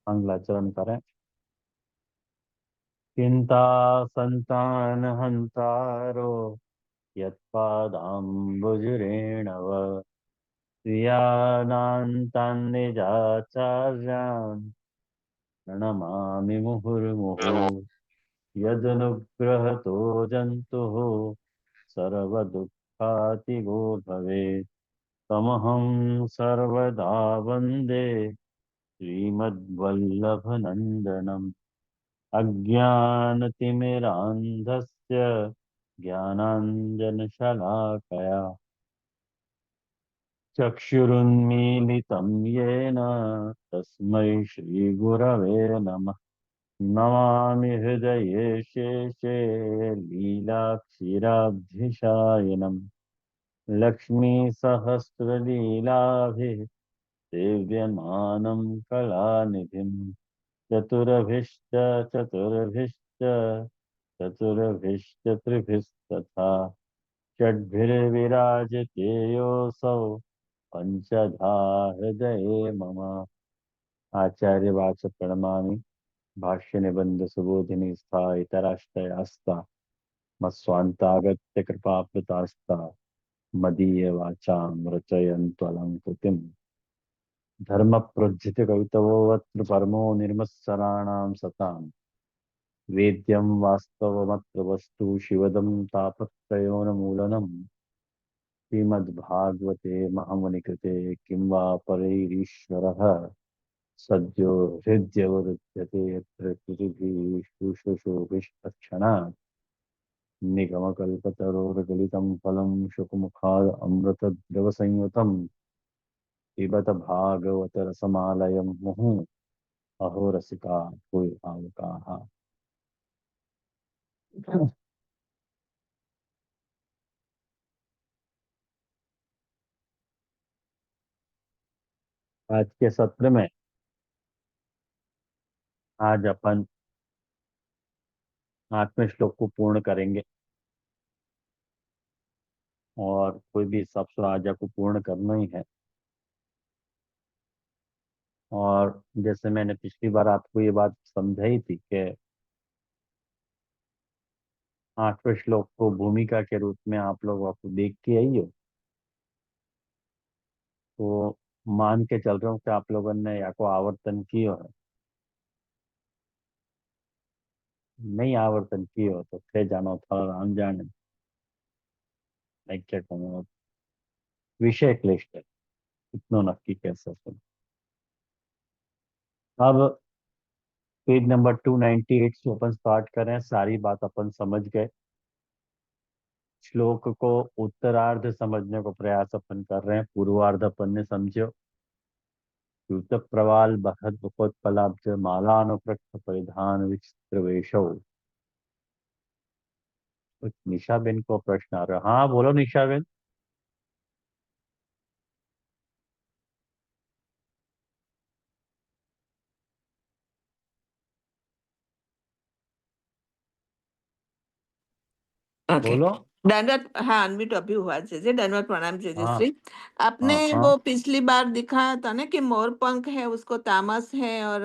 मंगलाचरण करें। चिंता संतान हंतारो यत्पादाम्बुजरेणव प्रियानान्तान् निजाचार्यान् प्रणमामि मुहुर्मुहुः। यदनुग्रहतो जन्तुः सर्वदुःखातिगो भवेत् तमहं सर्वदा वन्दे श्रीमद्वल्लभनन्दनम्। अज्ञानतिमिरान्धस्य ज्ञानाञ्जनशलाकया चक्षुरुन्मीलितं येन तस्मै श्रीगुरवे नमः। नमामि हृदये शेषे लीलाक्षीराब्धिशायिनम् लक्ष्मीसहस्रलीलाभिः सेव्यमानं कलानिधिम्। चतुरभिश्च चतुर्भिश्च चतुर्भिश्च त्रिभिस्तथा षड्भिर्विराजते योऽसौ पञ्चधा हृदये मम। आचार्यवाच प्रणमामि। भाष्य निबंध सुबोधिनी स्था इतराश्रयास्ता मत्स्वान्तागत्य कृपाप्लुतास्ता मदीय वाचां रचयन्त्वलङ्कृतिम्। धर्म प्रोज्झित कवितवो वक्त्र परमो निर्मत्सराणां सताम्। वेद्यं वास्तवमत्र वस्तु शिवदं तापत्रयोन्मूलनम्। श्रीमद्भागवते महामुनिकृते किं वा परैरीश्वरः सद्यो हृद्यवरुध्यते यत्र कृतिभिः शुश्रूषुभिस्तत्क्षणात्। निगमकल्पतरोर्गलितं फलं शुकमुखाद् अमृतद्रवसंयुतं पिबत भागवत रसमालयं मुहुः। अहो रसिका भूय भावुकाः। आज के सत्र में आज अपन 8वें श्लोक को पूर्ण करेंगे और कोई भी सबसे आज को पूर्ण करना ही है। और जैसे मैंने पिछली बार आपको ये बात समझाई थी कि 8वें श्लोक को भूमिका के रूप में आप लोग आपको देख के आई हो, तो मान के चल रहा हूँ कि आप लोगों ने या को आवर्तन किया है। नहीं आवर्तन किए हो तो थे जानो था राम जाने। मैं क्या कहूँ, विषय क्लिष्ट है, इतना नक्की कह सकते हैं। अब पेज नंबर 298 से अपन स्टार्ट करें। सारी बात अपन समझ गए। श्लोक को उत्तरार्ध समझने को प्रयास अपन कर रहे हैं। पूर्वार्ध अपन ने समझो। युत प्रवाल बहत बकोत्पलाब्ज मालानुप्रस्थ परिधान विचित्र वेशौ। कुछ निशा बेन को प्रश्न आ रहा है। हाँ बोलो निशा बेन। ओके। बोलो। दंडवत, हाँ, अनम्यूट अभी हुआ। जैसे दंडवत प्रणाम हाँ जयश्री। आपने हाँ हाँ। वो पिछली बार दिखाया था ना कि मोर पंख है उसको तामस है, और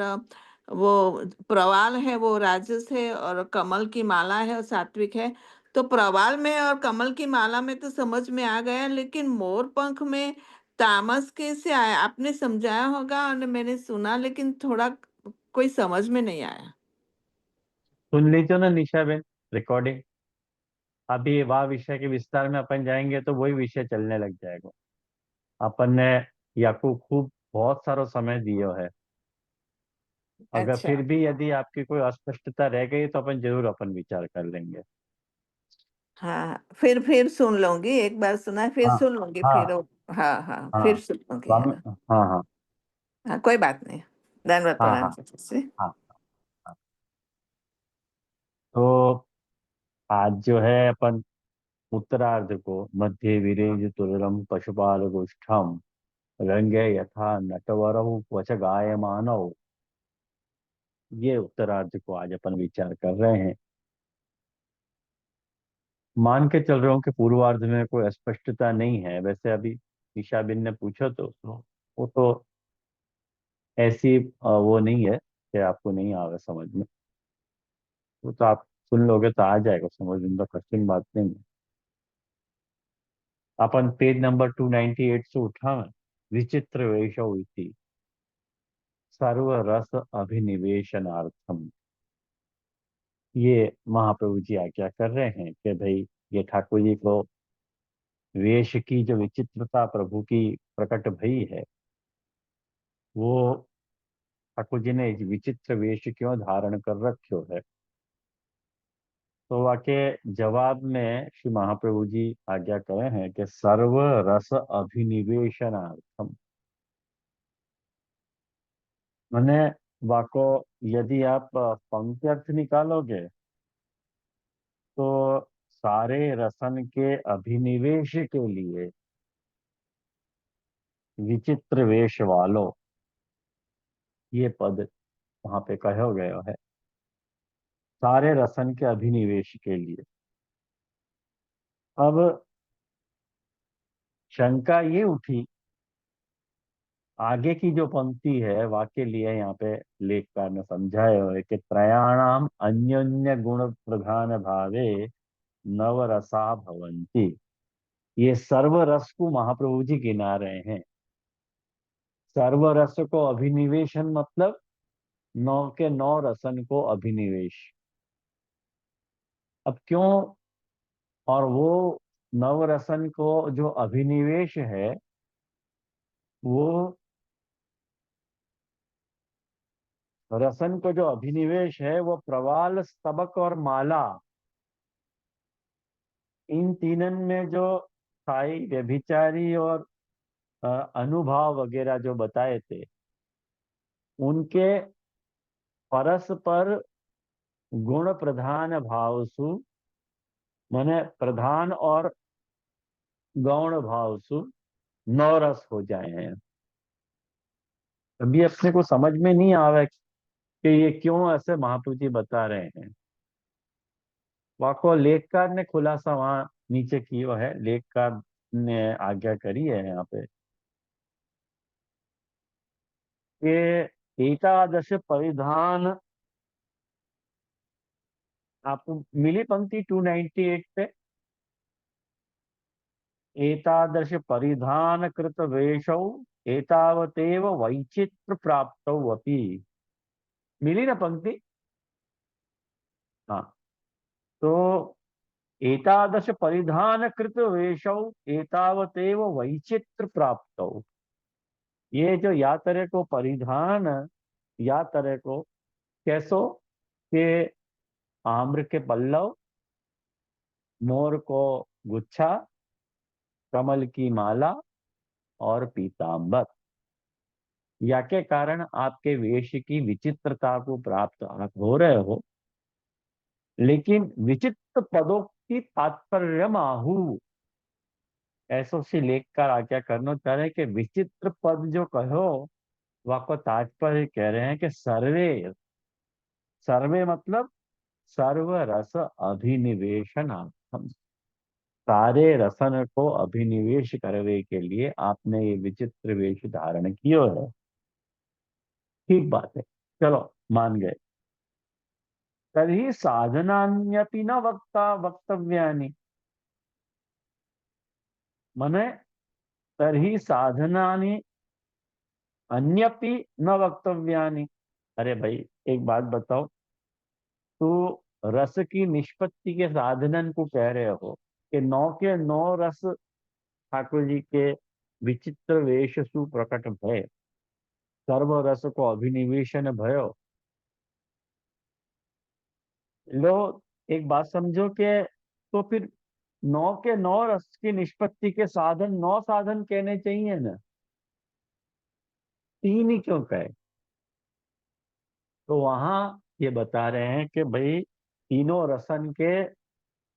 वो प्रवाल है वो राजस है, और कमल की माला है और सात्विक है। तो प्रवाल में और कमल की माला में तो समझ में आ गया, लेकिन मोर पंख में तामस कैसे आया? आपने समझाया होगा और मैंने सुना, लेकिन थोड़ा कोई समझ में नहीं आया। सुन लीजिए ना निशा बेन, रिकॉर्डिंग। अभी वह विषय के विस्तार में अपन जाएंगे तो वही विषय चलने लग जाएगा। अपन ने याकू खूब बहुत सारा समय दिया है। अगर अच्छा। फिर भी यदि आपकी कोई अस्पष्टता रह गई तो अपन जरूर अपन विचार कर लेंगे। हाँ, फिर सुन लूंगी। एक बार सुना, फिर हाँ सुन लूंगी, फिर हाँ हाँ हाँ, फिर हाँ। सुन लूंगी। स्वामी। हाँ हाँ हाँ हाँ, कोई बात नहीं। धन्यवाद, हाँ प्रणाम हाँ से। हाँ हाँ। तो आज जो है अपन उत्तरार्ध को मध्य विरेज तुरलम पशुपाल गोष्ठम रंगे यथा नटवरौ क्वच गायमानौ, ये उत्तरार्ध को आज अपन विचार कर रहे हैं। मान के चल रहा हूँ कि पूर्वार्ध में कोई अस्पष्टता नहीं है। वैसे अभी ईशा बिन ने पूछा तो वो तो ऐसी वो नहीं है कि आपको नहीं आवे समझ में। वो तो आप सुन लोगे तो आ जाएगा समझ में, तो कठिन बात नहीं है। अपन पेज नंबर 298 से उठा में, विचित्र वेशौ इति सर्व रस अभिनिवेशनार्थम। ये महाप्रभु जी आज्ञा कर रहे हैं कि भाई ये ठाकुर जी को वेश की जो विचित्रता प्रभु की प्रकट भई है, वो ठाकुर जी ने विचित्र वेश क्यों धारण कर रखो है। तो वाके जवाब में श्री महाप्रभु जी आज्ञा करे हैं कि सर्व रस अभिनिवेशनार्थम। मैंने वाको यदि आप पंक्ति अर्थ निकालोगे तो सारे रसन के अभिनिवेश के लिए विचित्र वेश वालों, ये पद वहां पे कहा गया है। सारे रसन के अभिनिवेश के लिए। अब शंका ये उठी, आगे की जो पंक्ति है वाक्य लिए यहाँ पे लेखकार ने समझाया है कि त्रयाणाम अन्योन्य गुण प्रधान भावे नवरसा भवंती। ये सर्व रस को महाप्रभु जी गिना रहे हैं। सर्व रस को अभिनिवेशन मतलब नौ के नौ रसन को अभिनिवेश। अब क्यों, और वो नवरसन को जो अभिनिवेश है, वो रसन को जो अभिनिवेश है वो प्रवाल, स्तबक और माला, इन तीनन में जो स्थाई व्यभिचारी और अनुभाव वगैरह जो बताए थे, उनके परस्पर गुण प्रधान भावसु, माने प्रधान और गौण भावसु नौ रस हो जाए हैं। अभी अपने को समझ में नहीं आ रहा है कि ये क्यों ऐसे महाप्रभु जी बता रहे हैं। वाको लेखकार ने खुलासा वहां नीचे किया है, लेखकार ने आज्ञा करी है यहाँ पे कि एकादश परिधान, आपको मिली पंक्ति 298 पे, एतादृश परिधान कृत वेशौ एतावतेव वैचित्र प्राप्तौ अपि। मिली ना पंक्ति? हाँ। तो एतादृश परिधान कृत वेशौ एतावतेव वैचित्र प्राप्तौ, ये जो या तरह को परिधान, या तरह को कैसो के आम्र के पल्लव, मोर को गुच्छा, कमल की माला और पीतांबर, या के कारण आपके वेश की विचित्रता को प्राप्त आप हो रहे हो। लेकिन विचित्र पदों की तात्पर्य आहु, ऐसो से लेख कर आज्ञा करना चाह रहे हैं कि विचित्र पद जो कहो, वाको तात्पर्य कह रहे हैं कि सर्वे, सर्वे मतलब सर्व रस अभिनिवेशनार्थम, सारे रसन को अभिनिवेश करने के लिए आपने ये विचित्र वेश धारण किया है। ठीक बात है, चलो मान गए। तभी साधनान्यपि न वक्ता वक्तव्यानि, मने तभी साधनानि अन्यपि न वक्तव्यानि। अरे भाई एक बात बताओ, तो रस की निष्पत्ति के साधनन को कह रहे हो कि नौ के नौ रस ठाकुर जी के विचित्र वेश सु प्रकट भय, सर्व रस को अभिनिवेशन भयो। लो एक बात समझो कि तो फिर नौ के नौ रस की निष्पत्ति के साधन नौ साधन कहने चाहिए ना, तीन ही क्यों कहे। तो वहां ये बता रहे हैं कि भाई तीनों रसन के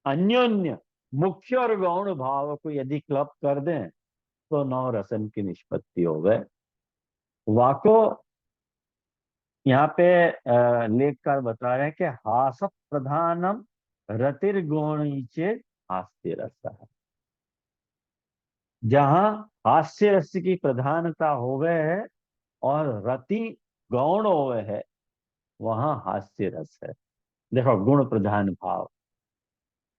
अन्योन्य मुख्य और गौण भाव को यदि क्लब कर दें तो नौ रसन की निष्पत्ति हो गए। वाको यहाँ पे लेखकार बता रहे हैं कि हास प्रधानम रतिर गुणीचे हास्य रस है। जहां हास्य रस की प्रधानता हो गए है, और रति गौण हुए है, वहां हास्य रस है। देखो, गुण प्रधान भाव,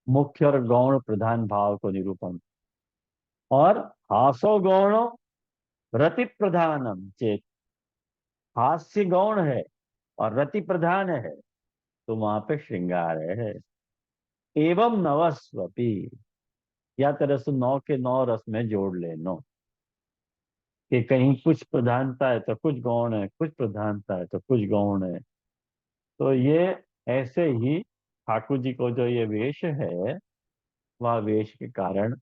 मुख्य और गौण प्रधान भाव को निरूपण, और हासो गौण रति प्रधानम चेत, हास्य गौण है और रति प्रधान है, तो वहां पे श्रृंगार है। एवं नवस्वपी, या तरह से नौ के नौ रस में जोड़ लेनो, कि कहीं कुछ प्रधानता है तो कुछ गौण है, कुछ प्रधानता है तो कुछ गौण है। तो ये ऐसे ही ठाकुर जी को जो ये वेश है, वह वेश के कारण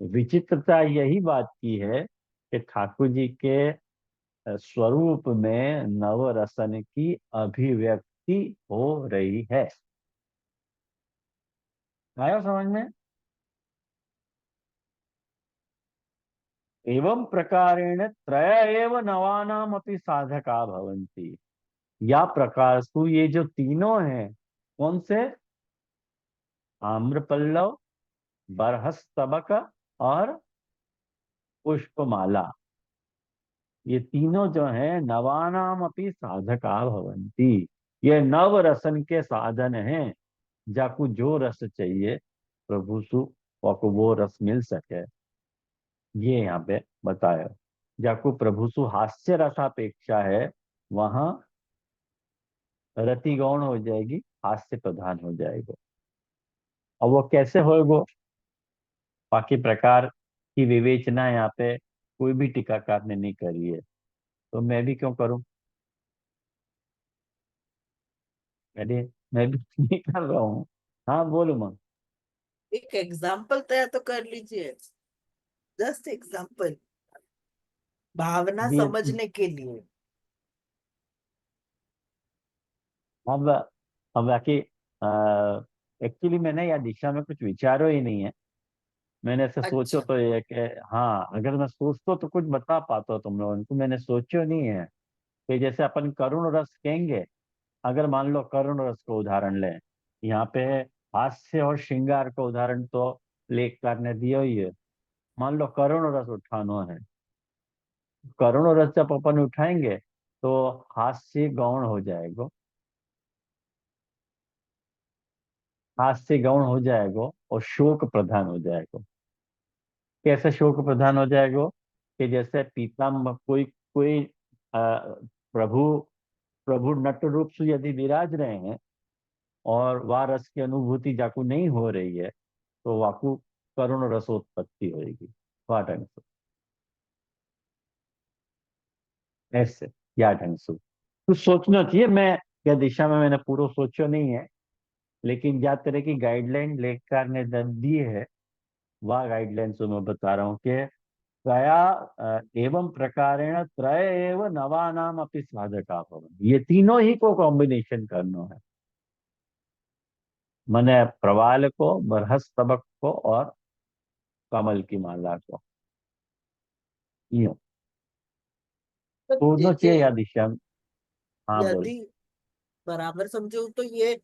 विचित्रता यही बात की है कि ठाकुर जी के स्वरूप में नवरसन की अभिव्यक्ति हो रही है। आया समझ में? एवं प्रकारेण त्रय एव नवानाम अपनी साधका भवन्ति। या प्रकार से ये जो तीनों हैं, कौन से? आम्रपल्लव, बरहस्तबक और पुष्पमाला, ये तीनों जो हैं नवानाम अपनी साधका भवन्ति। ये नव रसन के साधन हैं। जाकू जो रस चाहिए प्रभु सु, वाको वो रस मिल सके, ये यहाँ पे बताया। जाकू प्रभु सु हास्य रसापेक्षा है, वहां रति गौण हो जाएगी, हास्य प्रधान हो जाएगा। और वो कैसे होएगो, बाकी प्रकार की विवेचना यहाँ पे कोई भी टीकाकार ने नहीं करी है, तो मैं भी क्यों करूं? अरे, मैं भी नहीं कर रहा हूँ। हाँ, बोलो मत। एक एग्जाम्पल तैयार तो कर लीजिए, जस्ट एग्जाम्पल, भावना ये समझने के लिए। अब अब बाकी एक्चुअली मैंने या दिशा में कुछ विचारो ही नहीं है। मैंने ऐसे सोचो अच्छा। तो ये कि हाँ, अगर मैं सोचता तो कुछ बता पाता तुम लोगों को, मैंने सोचो नहीं है। कि जैसे अपन करुण रस कहेंगे, अगर मान लो करुण रस को उदाहरण लें, यहाँ पे हास्य और श्रृंगार का उदाहरण तो लेखकार ने दिया ही है। मान लो करुण रस उठाना है, करुण रस जब अपन उठाएंगे तो हास्य गौण हो जाएगा, हास्य गौण हो जाएगा और शोक प्रधान हो जाएगा। कैसे शोक प्रधान हो जाएगा? कि जैसे पीताम्बर कोई कोई प्रभु प्रभु नट रूप से यदि विराज रहे हैं और वह रस की अनुभूति जाकू नहीं हो रही है, तो वाकू करुण रसोत्पत्ति होगी। वह ढंग से, ऐसे, या ढंग से कुछ सोचना चाहिए। मैं क्या दिशा में मैंने पूरा सोचो नहीं है, लेकिन जा तरह की गाइडलाइन लेखकार ने दी है, वह गाइडलाइन से मैं बता रहा हूँ कि त्रया एवं प्रकारेण त्रय एव नवानाम अपनी साधका भवन, ये तीनों ही को कॉम्बिनेशन करना है। मैंने प्रवाल को, बरहस्तबक को और कमल की माला को, यूं तो दोनों चाहिए या दिशा में। हाँ, बोल। यदि बराबर समझो तो ये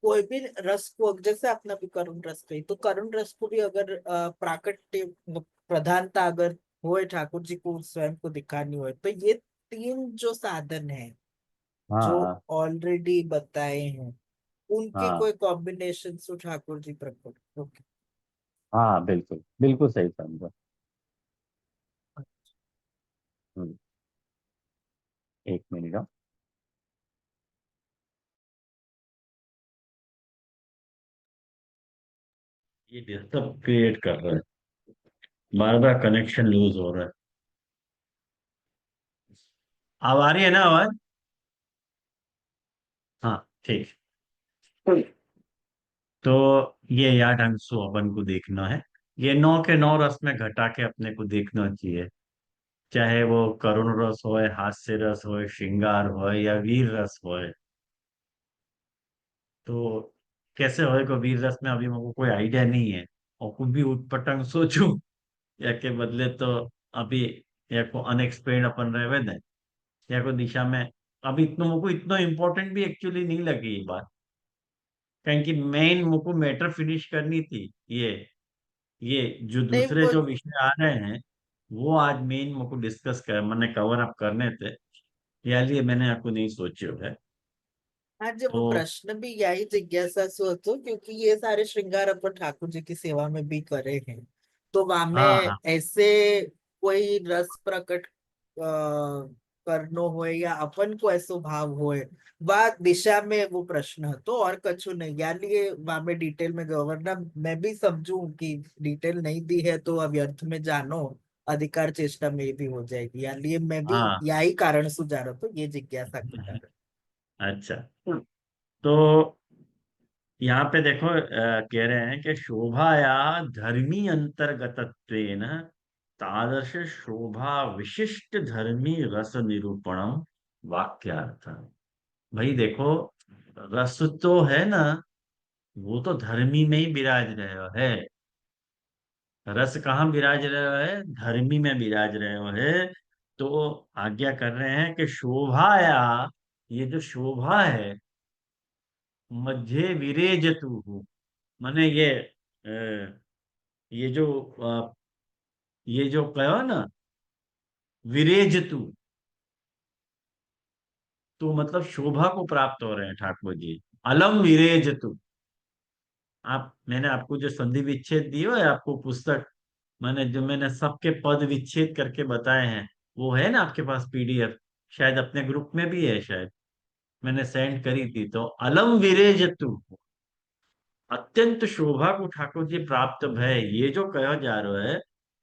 कोई भी रस को, जैसे आपने अभी करुण रस कही, तो करुण रस को भी अगर प्राकट्य प्रधानता अगर होए, ठाकुर जी को स्वयं को दिखानी हो, तो ये तीन जो साधन है जो हाँ, ऑलरेडी बताए हैं, उनकी हाँ, कोई कॉम्बिनेशन से ठाकुर जी प्रकट। ओके। हाँ, बिल्कुल बिल्कुल सही समझा। हम्म, एक मिनट। हाँ। ये डिस्टर्ब क्रिएट कर रहा है, बार बार कनेक्शन लूज हो रहा है। अब आ रही है ना आवाज? हाँ, ठीक। तो ये या ढंग से अपन को देखना है। ये नौ के नौ रस में घटा के अपने को देखना चाहिए। चाहे वो करुण रस होए, हास्य रस होए, श्रृंगार होए या वीर रस होए। तो कैसे होएगा वीर रस में, अभी मेरे को कोई आइडिया नहीं है। और कुछ भी उटपटंग सोचूं या के बदले तो अभी या को अनएक्सप्लेन्ड अपन रहे दें, या को दिशा में अभी इतना मेरे को इतना इम्पोर्टेंट भी एक्चुअली नहीं लगी ये बात। कहीं कि मेन मेरे को मैटर फिनिश करनी थी। ये ये जो नहीं दूसरे वो जो विषय आ रहे हैं, वो आज मेन मेरे को डिस्कस कर मैंने कवर अप करने थे। या लिए मैंने आपको नहीं सोचे है। हाँ, जब वो तो प्रश्न भी यही जिज्ञासा से होतो, क्योंकि ये सारे श्रृंगार अपन ठाकुर जी की सेवा में भी करे हैं, तो वहां में हाँ हाँ ऐसे कोई रस प्रकट करनो होए या अपन को ऐसो भाव होए, बात दिशा में वो प्रश्न है तो और कछु नहीं, या लिए वहां में डिटेल में गयो, वरना मैं भी समझू कि डिटेल नहीं दी है तो अव्यर्थ में जानो, अधिकार चेष्टा में भी हो जाएगी, या लिए मैं भी हाँ। यही कारण सुझा रहा, तो ये जिज्ञासा के कारण। अच्छा, तो यहाँ पे देखो कह रहे हैं कि शोभाया धर्मी अंतर्गतत्वेन तादर्श शोभा विशिष्ट धर्मी रस निरूपणम वाक्यार्थ। भाई देखो, रस तो है ना, वो तो धर्मी में ही विराज रहे है। रस कहाँ विराज रहे है? धर्मी में विराज रहे है। तो आज्ञा कर रहे हैं कि शोभाया, ये जो शोभा है, मध्य विरेजतु, माने ये जो ये जो कहो ना, विरेजतु, तो मतलब शोभा को प्राप्त हो रहे हैं ठाकुर जी। अलम विरेजतु, आप, मैंने आपको जो संधि विच्छेद दियो है आपको पुस्तक, मैंने जो मैंने सबके पद विच्छेद करके बताए हैं, वो है ना आपके पास पीडीएफ, शायद अपने ग्रुप में भी है, शायद मैंने सेंड करी थी। तो अलम विरेजतु, अत्यंत शोभा को ठाकुर जी प्राप्त भय, ये जो कहा जा रहा है,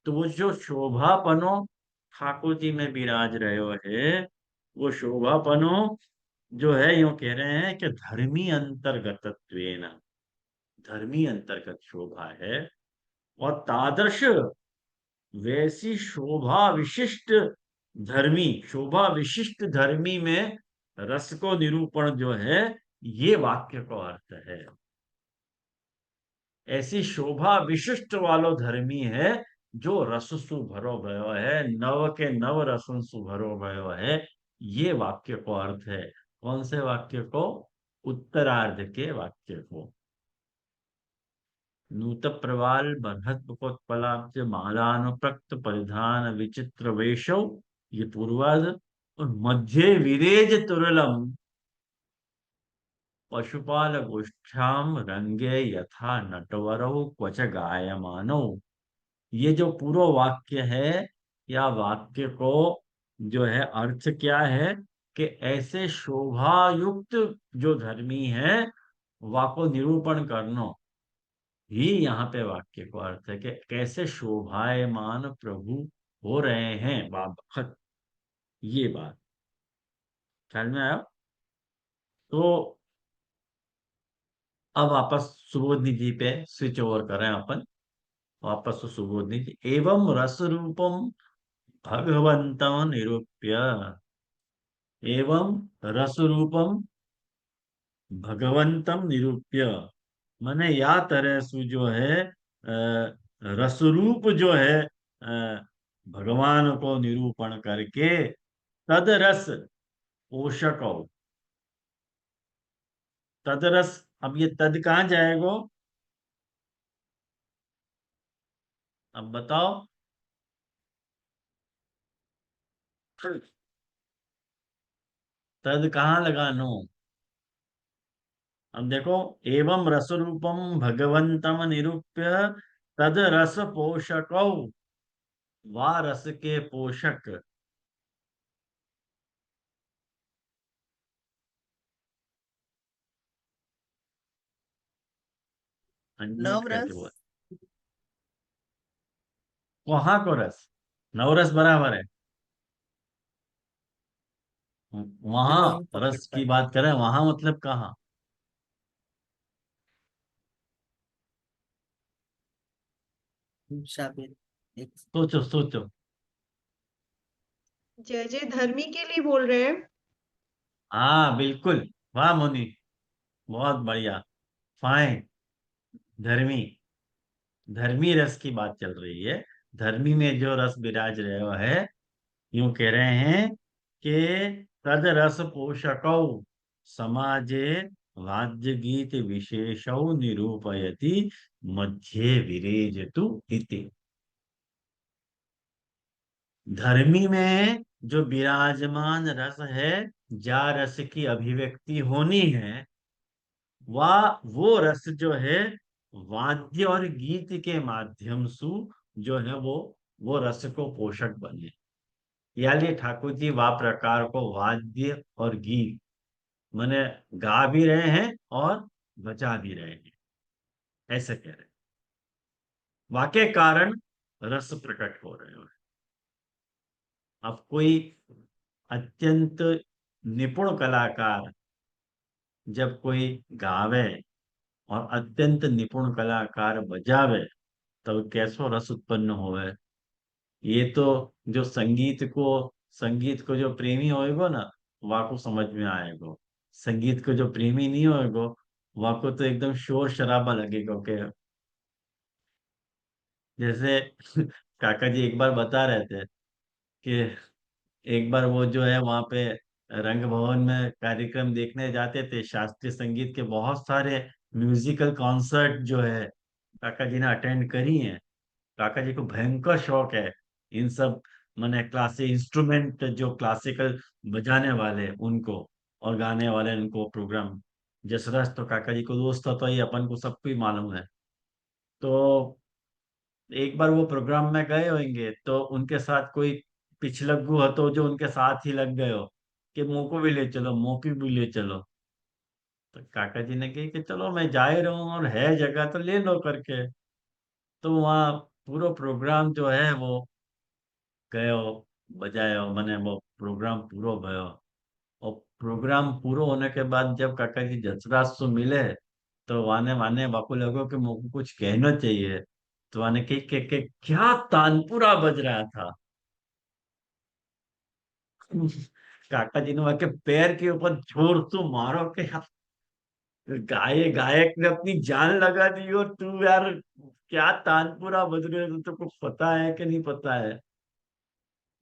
तो वो जो शोभापनो ठाकुर जी में विराज रहे हो है, वो शोभापनो जो है, यूं कह रहे हैं कि धर्मी अंतर्गतत्वेन, धर्मी अंतर्गत शोभा है। और तादर्श, वैसी शोभा विशिष्ट धर्मी, शोभा विशिष्ट धर्मी में रस को निरूपण जो है, ये वाक्य को अर्थ है। ऐसी शोभा विशिष्ट वालो धर्मी है, जो रस सु भरो भयो है, नव के नव रसन सु भरो भयो है। ये वाक्य को अर्थ है। कौन से वाक्य को? उत्तरार्ध के वाक्य को। नूत प्रवाल बृहत्पलाब्ज मालानुप्रक्त परिधान विचित्र वेशौ, ये पूर्वार्ध। और मध्य विरेज तुरलम पशुपाल गोष्ठाम रंगे यथा नटवरौ क्वच गायमानौ, ये जो पूर्व वाक्य है, या वाक्य को जो है अर्थ क्या है, कि ऐसे शोभा युक्त जो धर्मी है, वाको निरूपण करनो, ही यहाँ पे वाक्य को अर्थ है कि कैसे शोभायमान प्रभु हो रहे हैं बाबत, ये बात ख्याल में आया। तो अब वापस सुबोधनी जी पे स्विच ओवर करें अपन, वापस तो सुबोधनी जी। एवं रस रूपम भगवंतम निरूप्य, एवं रस रूपम भगवंतम निरूप्य, माने या तरह सु जो है रस रूप जो है भगवान को निरूपण करके, तद रस पोषक हो, तद रस। अब ये तद कहाँ जाएगा? अब बताओ। तद कहाँ लगानो? अब देखो, एवं रस रूपम भगवंतम निरूप्य तद रस पोषकौ, वा रस के पोषक। अनम्यूट करके नवरस। बोल। वहां को रस, नवरस बराबर है। बिलोंग वहां रस पकड़ता की बात करें, वहां मतलब कहाँ? है शामिल। एक सोचो सोचो। जय जय धर्मी के लिए बोल रहे हैं। हाँ बिल्कुल, वाह मुनि, बहुत बढ़िया, फाइन। धर्मी, धर्मी रस की बात चल रही है। धर्मी में जो रस विराज रहा है, यूं कह रहे हैं कि तद रस पोषकौ समाजे वाद्य गीत विशेषौ निरूपयति मध्ये विरेजतु इति। धर्मी में जो विराजमान रस है, जा रस की अभिव्यक्ति होनी है, वह वो रस जो है वाद्य और गीत के माध्यम से जो है वो रस को पोषक बने। यानी ठाकुर जी वा प्रकार को वाद्य और गीत माने गा भी रहे हैं और बजा भी रहे हैं, ऐसे कह रहे हैं। वाके कारण रस प्रकट हो रहे हैं। अब कोई अत्यंत निपुण कलाकार जब कोई गावे और अत्यंत निपुण कलाकार बजावे, तो कैसो रस उत्पन्न होवे। ये तो जो संगीत को जो प्रेमी होएगो ना, वाको समझ में आएगो। संगीत को जो प्रेमी नहीं होएगो, वाको तो एकदम शोर शराबा लगेगा कि जैसे काका जी एक बार बता रहे थे कि एक बार वो जो है वहां पे रंग भवन में कार्यक्रम देखने जाते थे, शास्त्रीय संगीत के बहुत सारे म्यूजिकल कॉन्सर्ट जो है काका जी ने अटेंड करी हैं। काका जी को भयंकर शौक है इन सब माने क्लासिक इंस्ट्रूमेंट, जो क्लासिकल बजाने वाले उनको और गाने वाले उनको प्रोग्राम। जसरस तो काका जी को दोस्त था, तो ये अपन को सबको ही मालूम है। तो एक बार वो प्रोग्राम में गए होंगे, तो उनके साथ कोई पिछलग्गू हो तो जो उनके साथ ही लग गए हो कि मोको भी ले चलो, मोको भी ले चलो। तो काका जी ने कही कि चलो मैं जा ही रहा हूँ और है जगह तो ले लो करके। तो वहाँ पूरा प्रोग्राम जो है वो गयो, बजायो, मैंने वो प्रोग्राम पूरा भयो। और प्रोग्राम पूरा होने के बाद जब काका जी जसराज से मिले, तो वाने वाने बापू लगो कि मुझको कुछ कहना चाहिए। तो वाने के क्या तानपुरा बज रहा था। काका जी ने वहां के पैर के ऊपर जोर से मारो के गायक ने अपनी जान लगा दी, और तू यार क्या तानपुरा बज रहे हो, तुमको पता है कि नहीं पता है।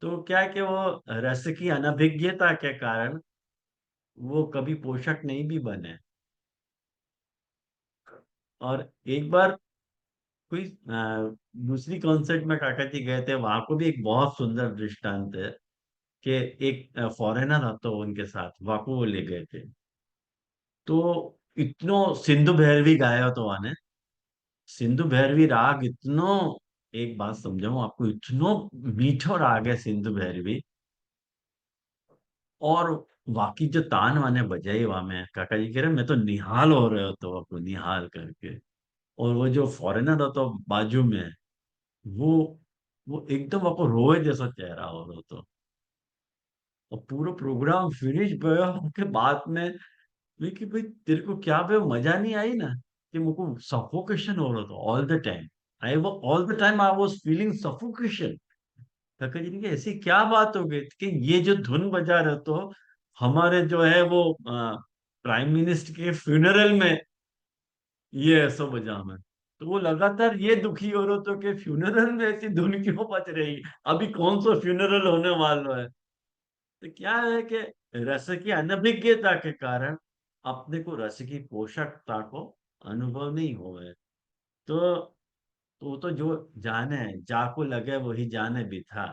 तो क्या है कि वो रस की अनभिज्ञता के कारण वो कभी पोषक नहीं भी बने। और एक बार कोई दूसरी कॉन्सर्ट में काका जी गए थे, वहां को भी एक बहुत सुंदर दृष्टांत है कि एक फॉरेनर था तो उनके साथ वहां को वो ले गए थे। तो इतनो सिंधु भैरवी गाया तो आने सिंधु भैरवी राग इतनो, एक बात समझाऊं आपको, इतनो मीठो राग है सिंधु भैरवी। और बाकी जो तान वाने बजाई वहां में, काका जी कह रहे मैं तो निहाल हो रहे हो, तो आपको निहाल करके। और वो जो फॉरेनर हो तो बाजू में, वो वो एकदम आपको रोए जैसा चेहरा हो रहा तो। और पूरा प्रोग्राम फिनिश गया के बाद में कि भाई तेरे को क्या भाई मजा नहीं आई ना, कि मुझको सफोकेशन हो रहा था ऑल द टाइम। आई वो all the time I was feeling suffocation. काका जी ने कहा ऐसी क्या बात हो गई कि ये जो धुन बजा रहे तो हमारे जो है वो प्राइम मिनिस्टर के फ्यूनरल में ये ऐसा बजा में। तो वो लगातार ये दुखी हो रहा तो कि फ्यूनरल में ऐसी धुन क्यों बज रही, अभी कौन सा फ्यूनरल होने वाला है। तो क्या है कि रस की अनभिज्ञता के कारण अपने को रस की पोषकता को अनुभव नहीं हो रहे। तो तो जो जाने, जाको लगे वही जाने भी था।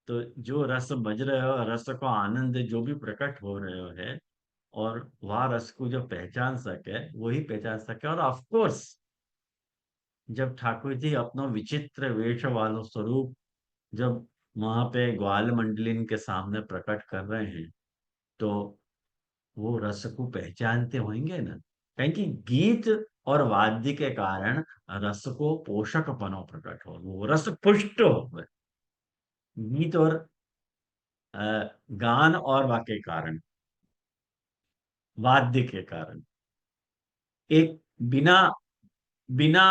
तो जो रस बज रहे हो, रस को आनंद जो भी प्रकट हो रहे हो है, और वह रस को जो पहचान सके वही पहचान सके। और ऑफ कोर्स जब ठाकुर जी अपना विचित्र वेश वालो स्वरूप जब वहां पे ग्वाल मंडलिन के सामने प्रकट कर रहे हैं, तो वो रस को पहचानते होंगे ना। कहीं कि गीत और वाद्य के कारण रस को पोषक पनो प्रकट हो, वो रस पुष्ट हो गीत और अ, गान और वाक्य कारण, वाद्य के कारण। एक बिना बिना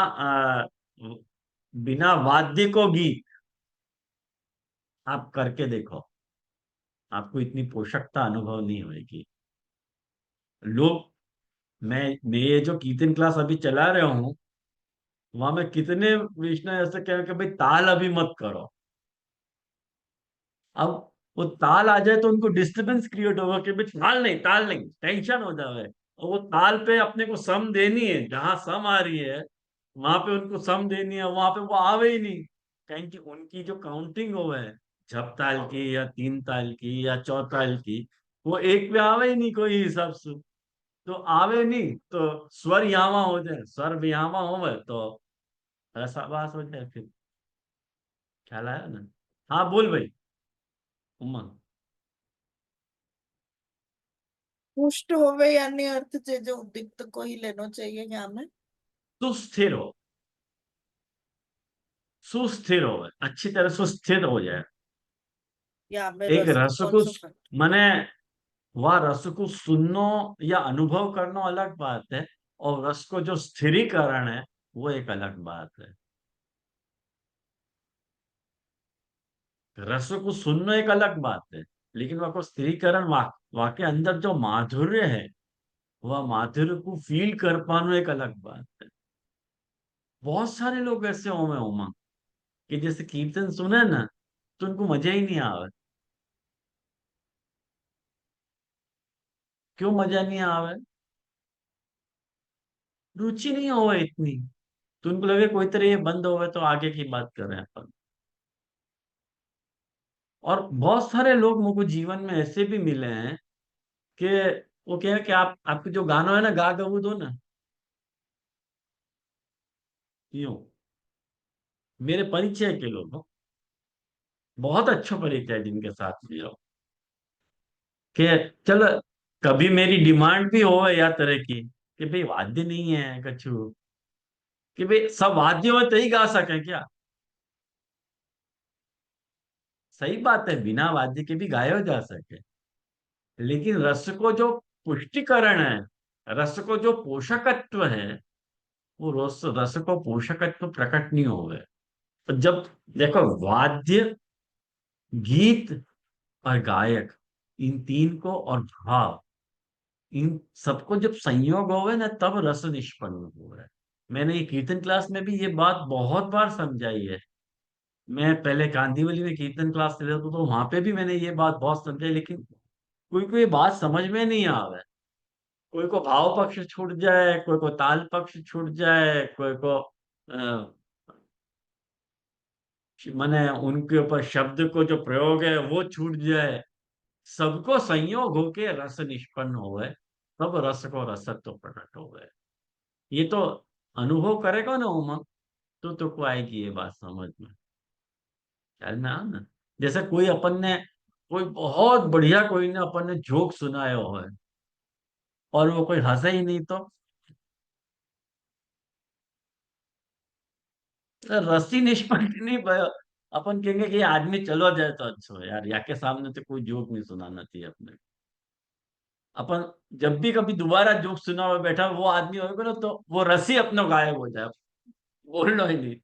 बिना वाद्य को गीत आप करके देखो, आपको इतनी पोषकता अनुभव नहीं होगी। लोग, मैं ये जो कीर्तन क्लास अभी चला रहा हूँ, वहां में कितने वैष्णव ऐसे कह कि भाई ताल अभी मत करो। अब वो ताल आ जाए तो उनको डिस्टरबेंस क्रिएट होगा कि भाई ताल नहीं, टेंशन हो जाए। और वो ताल पे अपने को सम देनी है, जहां सम आ रही है वहां पे उनको सम देनी है, वहां पे वो आवे ही नहीं। कहीं कि उनकी जो काउंटिंग हो है झपताल की या तीन ताल की या चौताल की, वो एक पे आवे ही नहीं कोई हिसाब से। तो आवे नहीं तो स्वर यहाँ हो जाए, स्वर भी यहाँ हो तो रसाभास हो जाए फिर। ख्याल आया ना? हाँ बोल भाई उमंग। पुष्ट होवे यानी अर्थ છે जो उद्दीप्त को ही लेना चाहिए यहाँ में। सुस्थिर हो, सुस्थिर हो, अच्छी तरह सुस्थिर हो जाए। यहाँ में एक रस को रस कौन को सा पाठ? माने वह रस को सुनना या अनुभव करना अलग बात है, और रस को जो स्थिरीकरण है वो एक अलग बात है। रस को सुनना एक अलग बात है, लेकिन वह को स्थिरीकरण वाके अंदर जो माधुर्य है, वह माधुर्य को फील कर पाना एक अलग बात है। बहुत सारे लोग ऐसे होंगे उमा, कि जैसे कीर्तन सुने ना तो उनको मजा ही नहीं आवे। क्यों मजा नहीं आवे? रुचि नहीं होवे इतनी। तो उनको लगे कोई तरह ये बंद होवे तो आगे की बात कर रहे हैं अपन। और बहुत सारे लोग मुझको जीवन में ऐसे भी मिले हैं कि वो कह कि आप आपके जो गाना है ना गा गवू दो ना, यूं। मेरे परिचय के लोग हो, बहुत अच्छा परिचय है जिनके साथ भी हो, कि चलो कभी मेरी डिमांड भी हो या तरह की कि भाई वाद्य नहीं है कछु, कि भाई सब वाद्य हो तो ही गा सके क्या? सही बात है, बिना वाद्य के भी गाया जा सके, लेकिन रस को जो पुष्टिकरण है, रस को जो पोषकत्व है, वो रस रस को पोषकत्व प्रकट नहीं हो गए। तो जब देखो वाद्य, गीत और गायक, इन तीन को और भाव, इन सबको जब संयोग होवे ना तब रस निष्पन्न हुआ है। मैंने ये कीर्तन क्लास में भी ये बात बहुत बार समझाई है। मैं पहले कांदीवली में कीर्तन क्लास लेता था तो वहां पे भी मैंने ये बात बहुत समझाई, लेकिन कोई कोई बात समझ में नहीं आवे। कोई को भाव पक्ष छूट जाए, कोई को ताल पक्ष छूट जाए, कोई को माने उनके ऊपर शब्द को जो प्रयोग है वो छूट जाए। सबको संयोग होके रस निष्पन्न हुए, तब रस को रसत्व प्रकट हो गए। ये तो अनुभव करेगा ना उमंग, तो तुमको आएगी ये बात समझ में। ख्याल में आ ना? जैसे कोई अपन ने, कोई बहुत बढ़िया कोई ने अपन ने जोक सुनाया हो है, और वो कोई हंसे ही नहीं, तो रस्सी निष्पन्न नहीं भयो। अपन कहेंगे कि ये आदमी चलो जाए तो अच्छा है यार, या के सामने तो कोई जोक नहीं सुनाना चाहिए अपने। अपन जब भी कभी दोबारा जोक सुना हुआ बैठा वो आदमी होगा ना, तो वो रस्सी अपना गायब हो जाए, बोलना ही नहीं।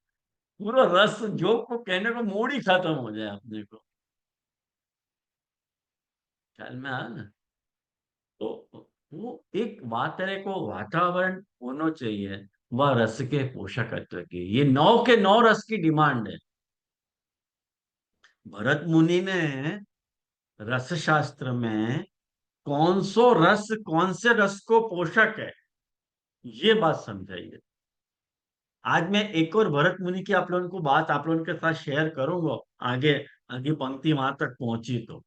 पूरा रस जोक को कहने का मूड ही खत्म हो जाए अपने को। ख्याल में आया ना? तो वो एक बात तरह को वातावरण होना चाहिए, वह रस के पोषकत्व की। ये 9 के 9 रस की डिमांड है। भरत मुनि ने रस शास्त्र में कौन सो रस कौन से रस को पोषक है, ये बात समझाइए। आज मैं एक और भरत मुनि की आप लोगों को बात आप लोगों के साथ शेयर करूंगा, आगे आगे पंक्ति वहां तक पहुंची तो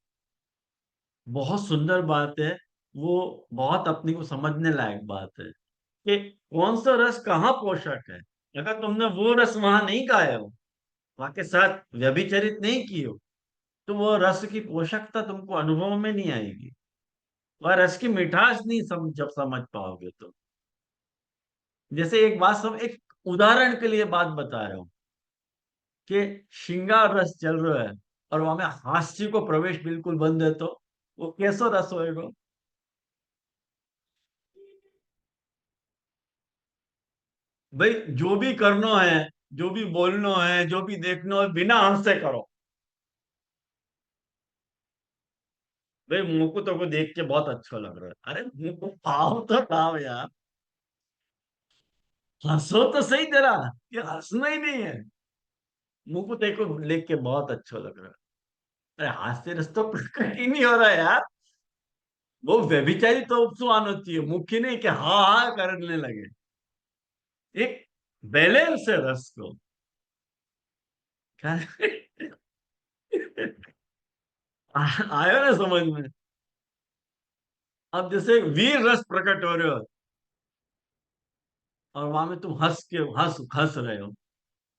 बहुत सुंदर बात है। वो बहुत अपने को समझने लायक बात है कि कौन सा रस कहाँ पोषक है। अगर तुमने वो रस वहां नहीं गाया हो, वहां के साथ व्यभिचरित नहीं की हो, तो वो रस की पोषकता तुमको अनुभव में नहीं आएगी। वह रस की मिठास नहीं जब समझ पाओगे तो। जैसे एक बात सब एक उदाहरण के लिए बात बता रहा हूँ कि श्रृंगार रस चल रहा है और वहां में हास्य को प्रवेश बिल्कुल बंद है, तो वो कैसा रस होएगा? भाई जो भी करना है, जो भी बोलना है, जो भी देखना है, बिना हंस से करो। भाई मुंह को तो को देख के बहुत अच्छा लग रहा है, अरे मुंह को खाओ तो खाओ यार, हंसो तो सही जरा। ये हंसना ही नहीं है, मुंह को देखो देख के बहुत अच्छा लग रहा है। अरे हास्य रस तो प्रकट ही नहीं हो रहा है यार। वो व्यभिचारी तो उपसुआन होती है, मुख्य नहीं कि हाँ हाँ करने लगे। एक बैलेंस है रस को। क्या आया ना समझ में? अब जैसे वीर रस प्रकट हो रहे हो और वहां में तुम हंस हंस रहे हो,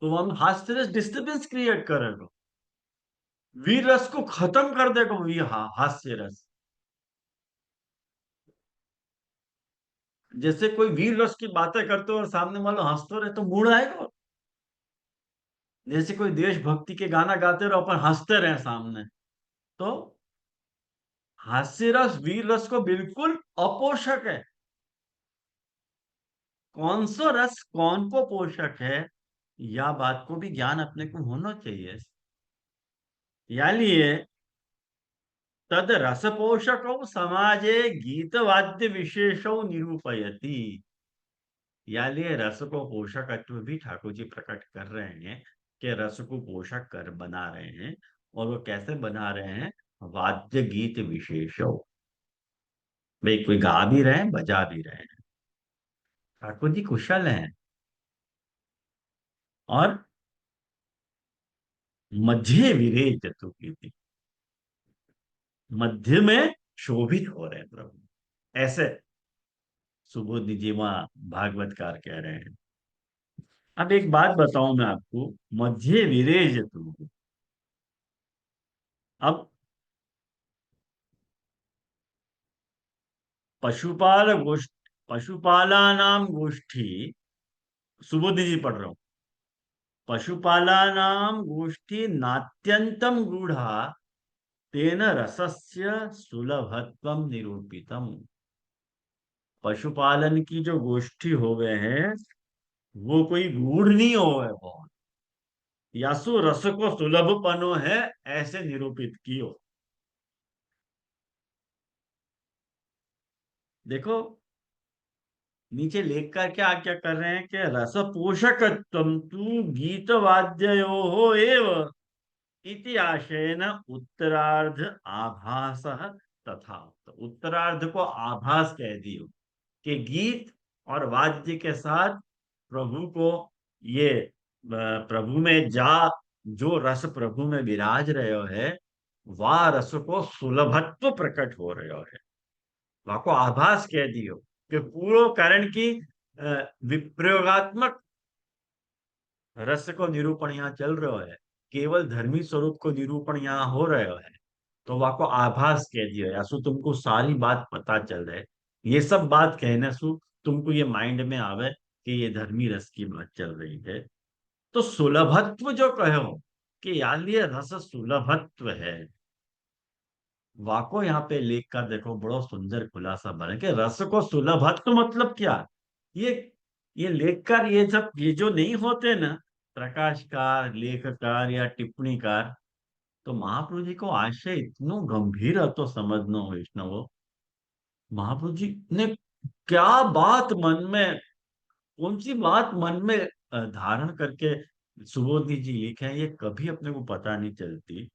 तो वहां में हास्य रस डिस्टर्बेंस क्रिएट करेगा। वीर रस को खत्म कर देगा वो ये हास्य रस। जैसे कोई वीर रस की बातें करते हो और सामने वाला हंसते रहे तो मूड आएगा। जैसे कोई देशभक्ति के गाना गाते रहो अपन हंसते रहे सामने, तो हास्य रस वीर रस को बिल्कुल अपोषक है। कौन सा रस कौन को पोषक है, या बात को भी ज्ञान अपने को होना चाहिए। यानी तद रस पोषक समाजे गीत वाद्य विशेषो निरूपयति। यानी रस को पोषकत्व भी ठाकुर जी प्रकट कर रहे हैं कि रस को पोषक कर बना रहे हैं। और वो कैसे बना रहे हैं? वाद्य गीत विशेषो, भाई कोई गा भी रहे हैं बजा भी रहे हैं। ठाकुर जी कुशल हैं। और मध्य विरेज चतुर्कीर्ति, मध्य में शोभित हो रहे हैं प्रभु, ऐसे सुबोध जी वहां भागवतकार कह रहे हैं। अब एक बात बताऊं मैं आपको, मध्य विरेज तू। अब पशुपाल गोष्ठ पशुपालानाम गोष्ठी, सुबोध जी पढ़ रहा हूं। पशुपालानाम गोष्ठी नात्यंतम गूढ़ा, तेन रसस्य सुलभत्वम निरूपितम। पशुपालन की जो गोष्ठी हो गए हैं वो कोई गूढ़ नहीं हो गए बहुत, यासु रस को सुलभ पनो है, ऐसे निरूपित कियो। देखो नीचे लेख कर क्या कर रहे हैं कि रस पोषकत्वम तु गीत वाद्ययो एव इति आशयन उत्तरार्ध आभास तथा। तो उत्तरार्ध को आभास कह दियो कि गीत और वाद्य के साथ प्रभु को ये प्रभु में जो रस प्रभु में विराज रहे है, वह रस को सुलभत्व प्रकट हो रहे है। वह को आभास कह दियो कि पूर्व कारण की विप्रयोगात्मक रस को निरूपण यहाँ चल रहा है, केवल धर्मी स्वरूप को निरूपण यहाँ हो रहा है। तो वह को आभास कह दियो, या सु तुमको सारी बात पता चल रहे। ये सब बात कहने सु तुमको ये माइंड में आवे कि ये धर्मी रस की बात चल रही है। तो सुलभत्व जो कहो कि यार ये रस सुलभत्व है, वाको यहाँ पे लेख कर देखो बड़ो सुंदर खुलासा बने कि रस को सुलभत्व मतलब क्या। ये ये लेखकार ये जो नहीं होते ना, प्रकाशकार लेखकार या टिप्पणीकार, तो महाप्रभु जी को आशय इतनो गंभीर है तो समझनो वैष्णव। महाप्रभु जी ने क्या बात मन में, कौन सी बात मन में धारण करके सुबोधि जी लिखे हैं, ये कभी अपने को पता नहीं चलती।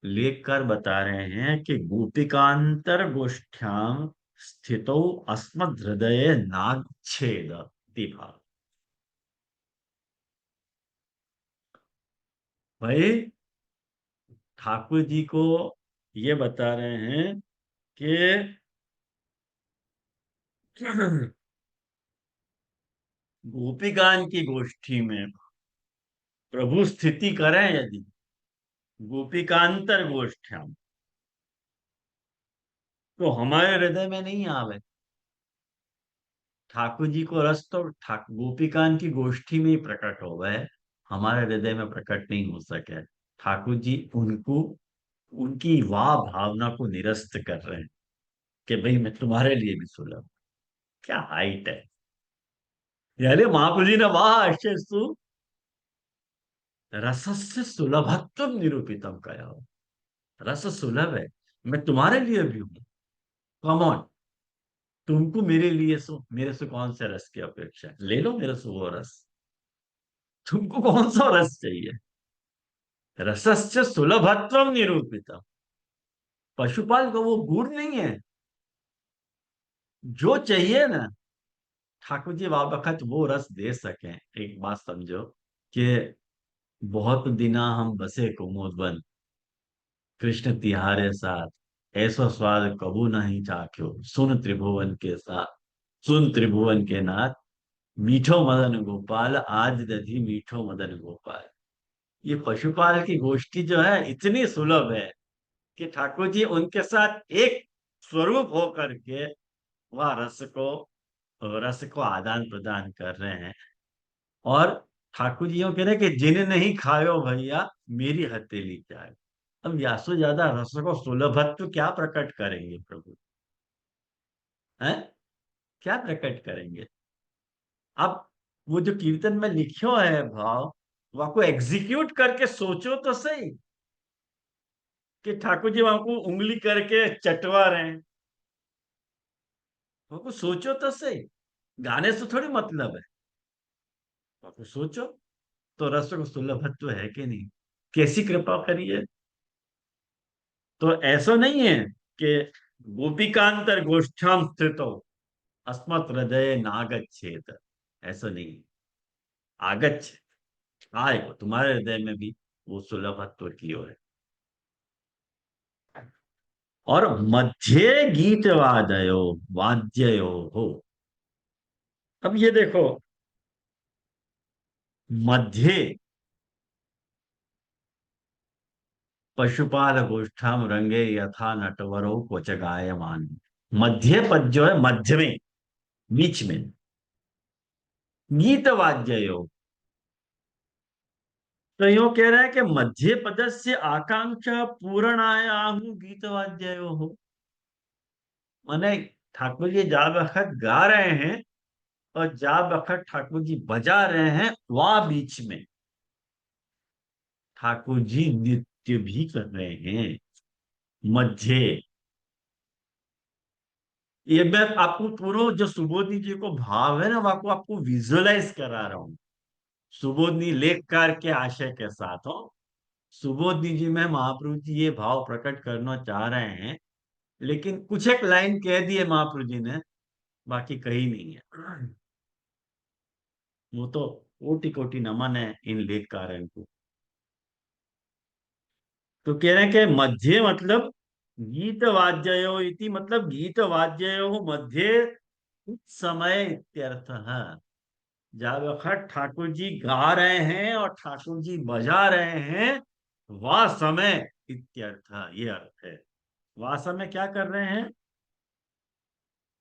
लेखकर बता रहे हैं कि गोपिकांतर गोष्ठ्याम स्थितो अस्मद् हृदय नाच्छेद दीपा। भाई ठाकुर जी को ये बता रहे हैं कि गोपिकान की गोष्ठी में प्रभु स्थिति करें यदि गोपिकांतर गोष्ठ्याम, तो हमारे हृदय में नहीं आवे। ठाकुर जी को रस तो गोपिकान की गोष्ठी में ही प्रकट हो गए, हमारे हृदय में प्रकट नहीं हो सके। ठाकुर जी उनको उनकी वाह भावना को निरस्त कर रहे हैं कि भाई मैं तुम्हारे लिए भी सुलभ। क्या हाइट है। यानी महाप्रभु जी ने वाह आश्चर्य रसस्य सुलभत्व निरूपितम कया हो। रस सुलभ है, मैं तुम्हारे लिए भी हूं। कम ऑन, तुमको मेरे से कौन से रस की अपेक्षा है? ले लो मेरे से वो रस। तुमको कौन सा रस चाहिए? रसस्य सुलभत्व निरूपितम। पशुपाल को वो गुण नहीं है जो चाहिए ना, ठाकुर जी वक्त वो रस दे सके। एक बात समझो कि बहुत दिना हम बसे कुमुद वन, कृष्ण तिहारे साथ, ऐसो स्वाद कबू नहीं चाख्यो, सुन त्रिभुवन के साथ, सुन त्रिभुवन के नाथ, मीठो मदन गोपाल, आज दधी मीठो मदन गोपाल। ये पशुपाल की गोष्ठी जो है इतनी सुलभ है कि ठाकुर जी उनके साथ एक स्वरूप होकर के वह रस को आदान प्रदान कर रहे हैं। और ठाकुर जी यूं कह रहे हैं कि जिन नहीं खायो भैया मेरी हथेली चाय। अब यासो ज्यादा रस को सुलभत्व क्या प्रकट करेंगे प्रभु, हैं? क्या प्रकट करेंगे? अब वो जो कीर्तन में लिखो है भाव, वह को एग्जीक्यूट करके सोचो तो सही कि ठाकुर जी वहां को उंगली करके चटवा रहे हैं। वहां को सोचो तो सही, गाने से थोड़ी मतलब है। वहां को सोचो तो रस को सुलभत्व है कि नहीं, कैसी कृपा करिए। तो ऐसा नहीं है कि गोपिकांतर गोष्ठाम स्थितो अस्मत् हृदय नागच्छेत, ऐसा नहीं। आगच्छ, आएगा तुम्हारे हृदय में भी वो सुलभत्व की ओर है। और मध्य गीत वादयो वाद्ययो हो। अब ये देखो, मध्य पशुपाल गोष्ठाम रंगे यथा नटवरो क्वच गायमान। मध्य पद जो है मध्य में, बीच में, गीत वाद्ययो। तो यूं कह रहा है कि मध्य पद से आकांक्षा पूर्णायाहु गीत वाद्ययो हो। माने ठाकुर जी जा बखत गा रहे हैं और जा बखत ठाकुर जी बजा रहे हैं, वहां बीच में ठाकुर जी नृत्य भी कर रहे हैं। मध्य, ये मैं आपको पूरा जो सुबोधनी जी को भाव है ना, वह को आपको विजुअलाइज करा रहा हूं, सुबोधनी लेखकार के आशय के साथ हो। सुबोधनी जी में महाप्रभु जी ये भाव प्रकट करना चाह रहे हैं, लेकिन कुछ एक लाइन कह दी है महाप्रभु जी ने, बाकी कही नहीं है। वो तो कोटि कोटि नमन है इन लेखकारों को। तो कह रहे हैं कि मध्य मतलब गीत वाद्ययो इति, मतलब गीत वाद्ययो मध्य समय इत्यर्थ है। जब वक्त ठाकुर जी गा रहे हैं और ठाकुर जी बजा रहे हैं, वह समय इत्यर्थ, ये अर्थ है। वह समय क्या कर रहे हैं?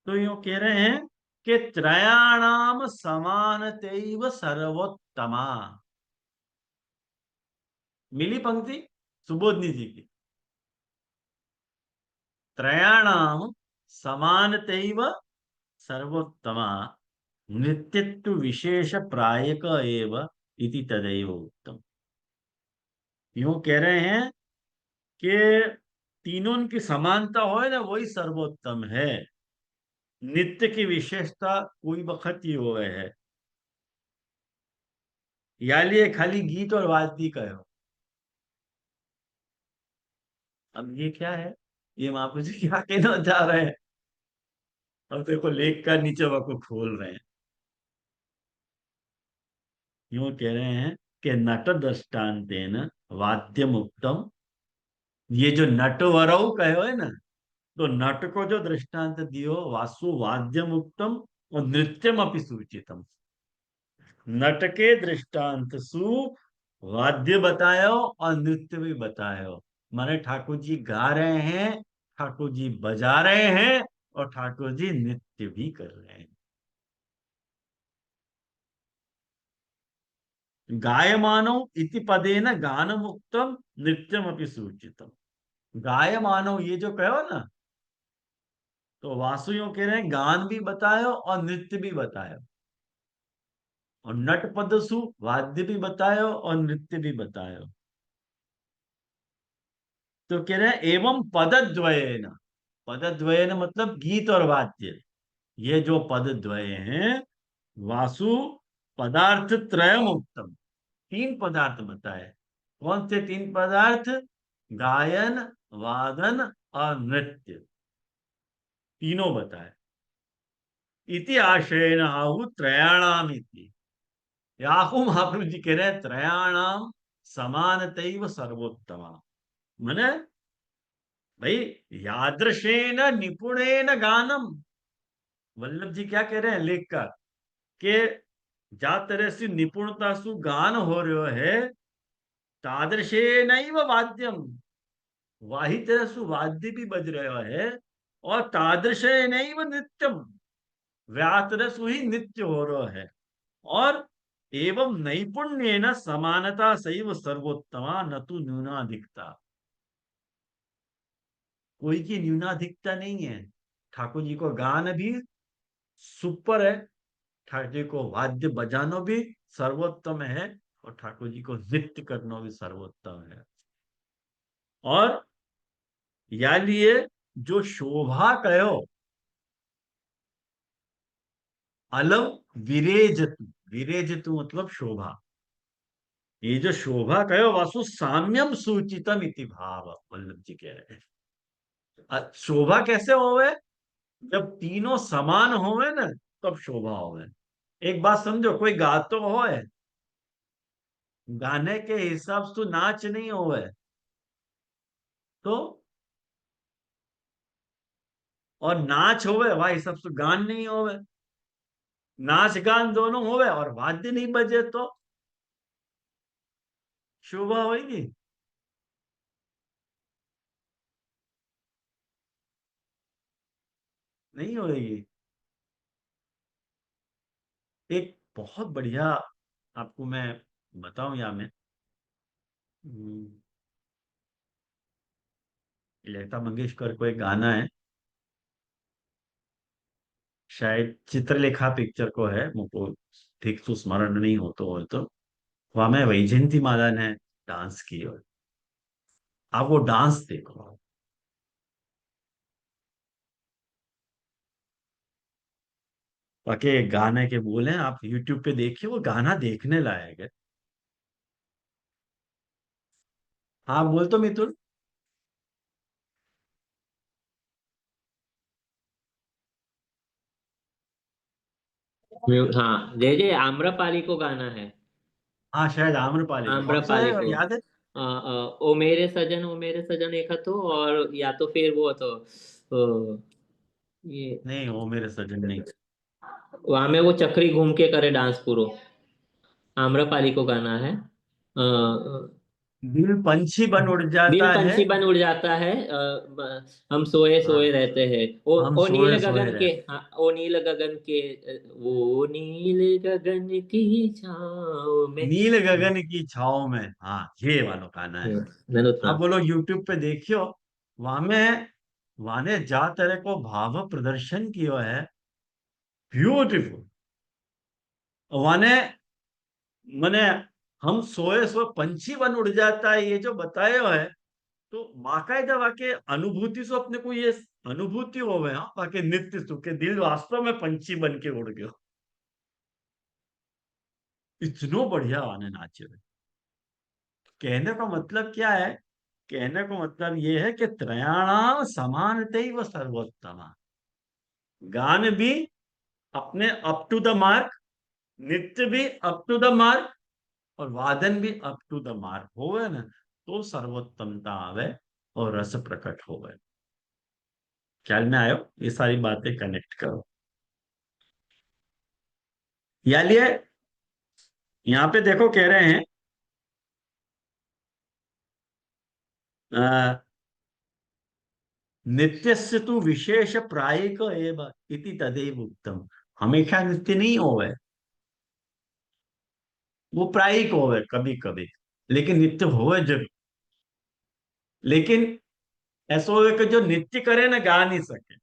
तो यूं कह रहे हैं कि त्रयाणाम समानतैव सर्वोत्तमा। मिली पंक्ति सुबोधनी जी की, त्रयाणाम समानतैव सर्वोत्तमा नित्यत्व विशेष प्रायक एव इति तदैव उत्तम। यूं कह रहे हैं कि तीनों की समानता हो ना, वही सर्वोत्तम है। नित्य की विशेषता कोई बखत ही हो है, या लिए खाली गीत और वाद्य का हो। अब ये क्या है? ये महापुरुष जी क्या कहना चाह रहे हैं? अब देखो लेख का नीचे वको खोल रहे हैं। यूं कह रहे हैं कि नट दृष्टान्तेन वाद्य मुक्तम। ये जो नटवरऊ कहे है ना, तो नट को जो दृष्टांत दियो वासु वाद्य मुक्तम और नृत्यम अपि सूचितम। नट के दृष्टांत सु वाद्य बतायो और नृत्य भी बतायो। माने ठाकुर जी गा रहे हैं, ठाकुर जी बजा रहे हैं और ठाकुर जी नृत्य भी कर रहे हैं। गायमानो इति पदेन गानम उक्तम नृत्यम अपि सूचितम। गायमानो ये जो कहो ना, तो वासुओं कह रहे हैं गान भी बतायो और नृत्य भी बतायो। और नट पदसु वाद्य भी बतायो और नृत्य भी बतायो। तो कह रहे हैं एवं पदद्वयेन, पदद्वयेन मतलब गीत और वाद्य, ये जो पदद्वय हैं, वासु पदार्थ त्रयम उत्तम, तीन पदार्थ बताए। कौन से तीन पदार्थ? गायन, वादन और नृत्य, तीनों बताए। इति आशयन आहु त्रयाणाम इति। याहू महाप्रभु जी कह रहे हैं त्रयाणाम समानतैव सर्वोत्तमा। माने भाई यादृशेन निपुणेन गानम, वल्लभ जी क्या कह रहे हैं लेखकर के जा तरह से निपुणता सु गान हो रहो है, तादृशेन वाद्यम, वाही तरह सु वाद्य भी बज रहा है, और तादृशेन नृत्यम, व्यातरसु ही नृत्य हो रहा है, और एवं नैपुण्य न समानता सैव सर्वोत्तमा न तो न्यूनाधिकता, कोई की न्यूनाधिकता नहीं है। ठाकुर जी को गान भी सुपर है, ठाकुर जी को वाद्य बजाना भी सर्वोत्तम है, और ठाकुर जी को नृत्य करना भी सर्वोत्तम है। और या लिए जो शोभा कहो अलम विरेजतु, विरेजतु मतलब शोभा, ये जो शोभा कहो वासु साम्यम सूचितम इति भाव, वल्लभ जी कह रहे हैं। शोभा कैसे होवे, जब तीनों समान होवे ना तब शोभा होवे। एक बात समझो, कोई गातो होए, गाने के हिसाब से नाच नहीं होवे, तो और नाच होवे वह हिसाब से गान नहीं होवे, नाच गान दोनों होवे और वाद्य नहीं बजे तो शोभा होगी? नहीं होगी। एक बहुत बढ़िया आपको मैं बताऊं, या मैं लता मंगेशकर को एक गाना है, शायद चित्रलेखा पिक्चर को है, मुझको ठीक से स्मरण नहीं हो तो वहां में वैजयंती माला ने डांस की है। आप वो डांस देखो, बाकी गाने के बोल हैं, आप यूट्यूब पे देखिए, वो गाना देखने लायक है। हाँ बोल तो मिथुन। हाँ, जय जय आम्रपाली को गाना है। हाँ शायद आम्रपाली को, कौन सा आम्रपाली है को याद है? ओ मेरे सजन एक तो, और या तो फिर वो तो ये नहीं वो मेरे सजन नहीं। वहां में वो चक्री घूम के करे डांस पूरो, आम्रपाली को गाना है। दिल पंछी बन उड़ दिल जाता है। पंछी बन उड़ जाता है, हम सोए सोए हाँ, रहते हैं, हम ओ नील सोए सोए गगन के, रहे। हाँ, ओ नील गगन के, वो नील गगन की छाँव में। नील गगन की छाओ में, हाँ ये वाला गाना है। मैंने आप सुना। बोलो यूट्यूब पे देखियो, वहां में वाने जा तरह को भाव प्रदर्शन किया है, ब्यूटीफुल। वाने मने हम सोए सोए पंछी बन उड़ जाता है, ये जो बताया है, तो बाकायदा वाके अनुभूति से अपने को ये अनुभूति हो गए, हाँ बाकी नित्य सुख के दिल वास्तव में पंछी बन के उड़ गयो। इतनो बढ़िया वाने नाचे हुए। कहने का मतलब क्या है? कहने का मतलब ये है कि त्रयाणाम समानतैव सर्वोत्तम, गान भी अपने अप टू द मार्क, नृत्य भी अप टू द मार्क, और वादन भी अप टू द मार्क होवे ना, तो सर्वोत्तमता आवे और रस प्रकट होवे। ख्याल में आयो? ये सारी बातें कनेक्ट करो। या लिए यहाँ पे देखो कह रहे हैं नित्यस्य तु विशेष प्रायिक एव इति तदेव उत्तम, हमेशा नित्य नहीं होवे, वो प्रायिक होवे कभी कभी, लेकिन नित्य होवे जरूर। लेकिन ऐसा होवे कि जो नित्य करे ना गा नहीं सके।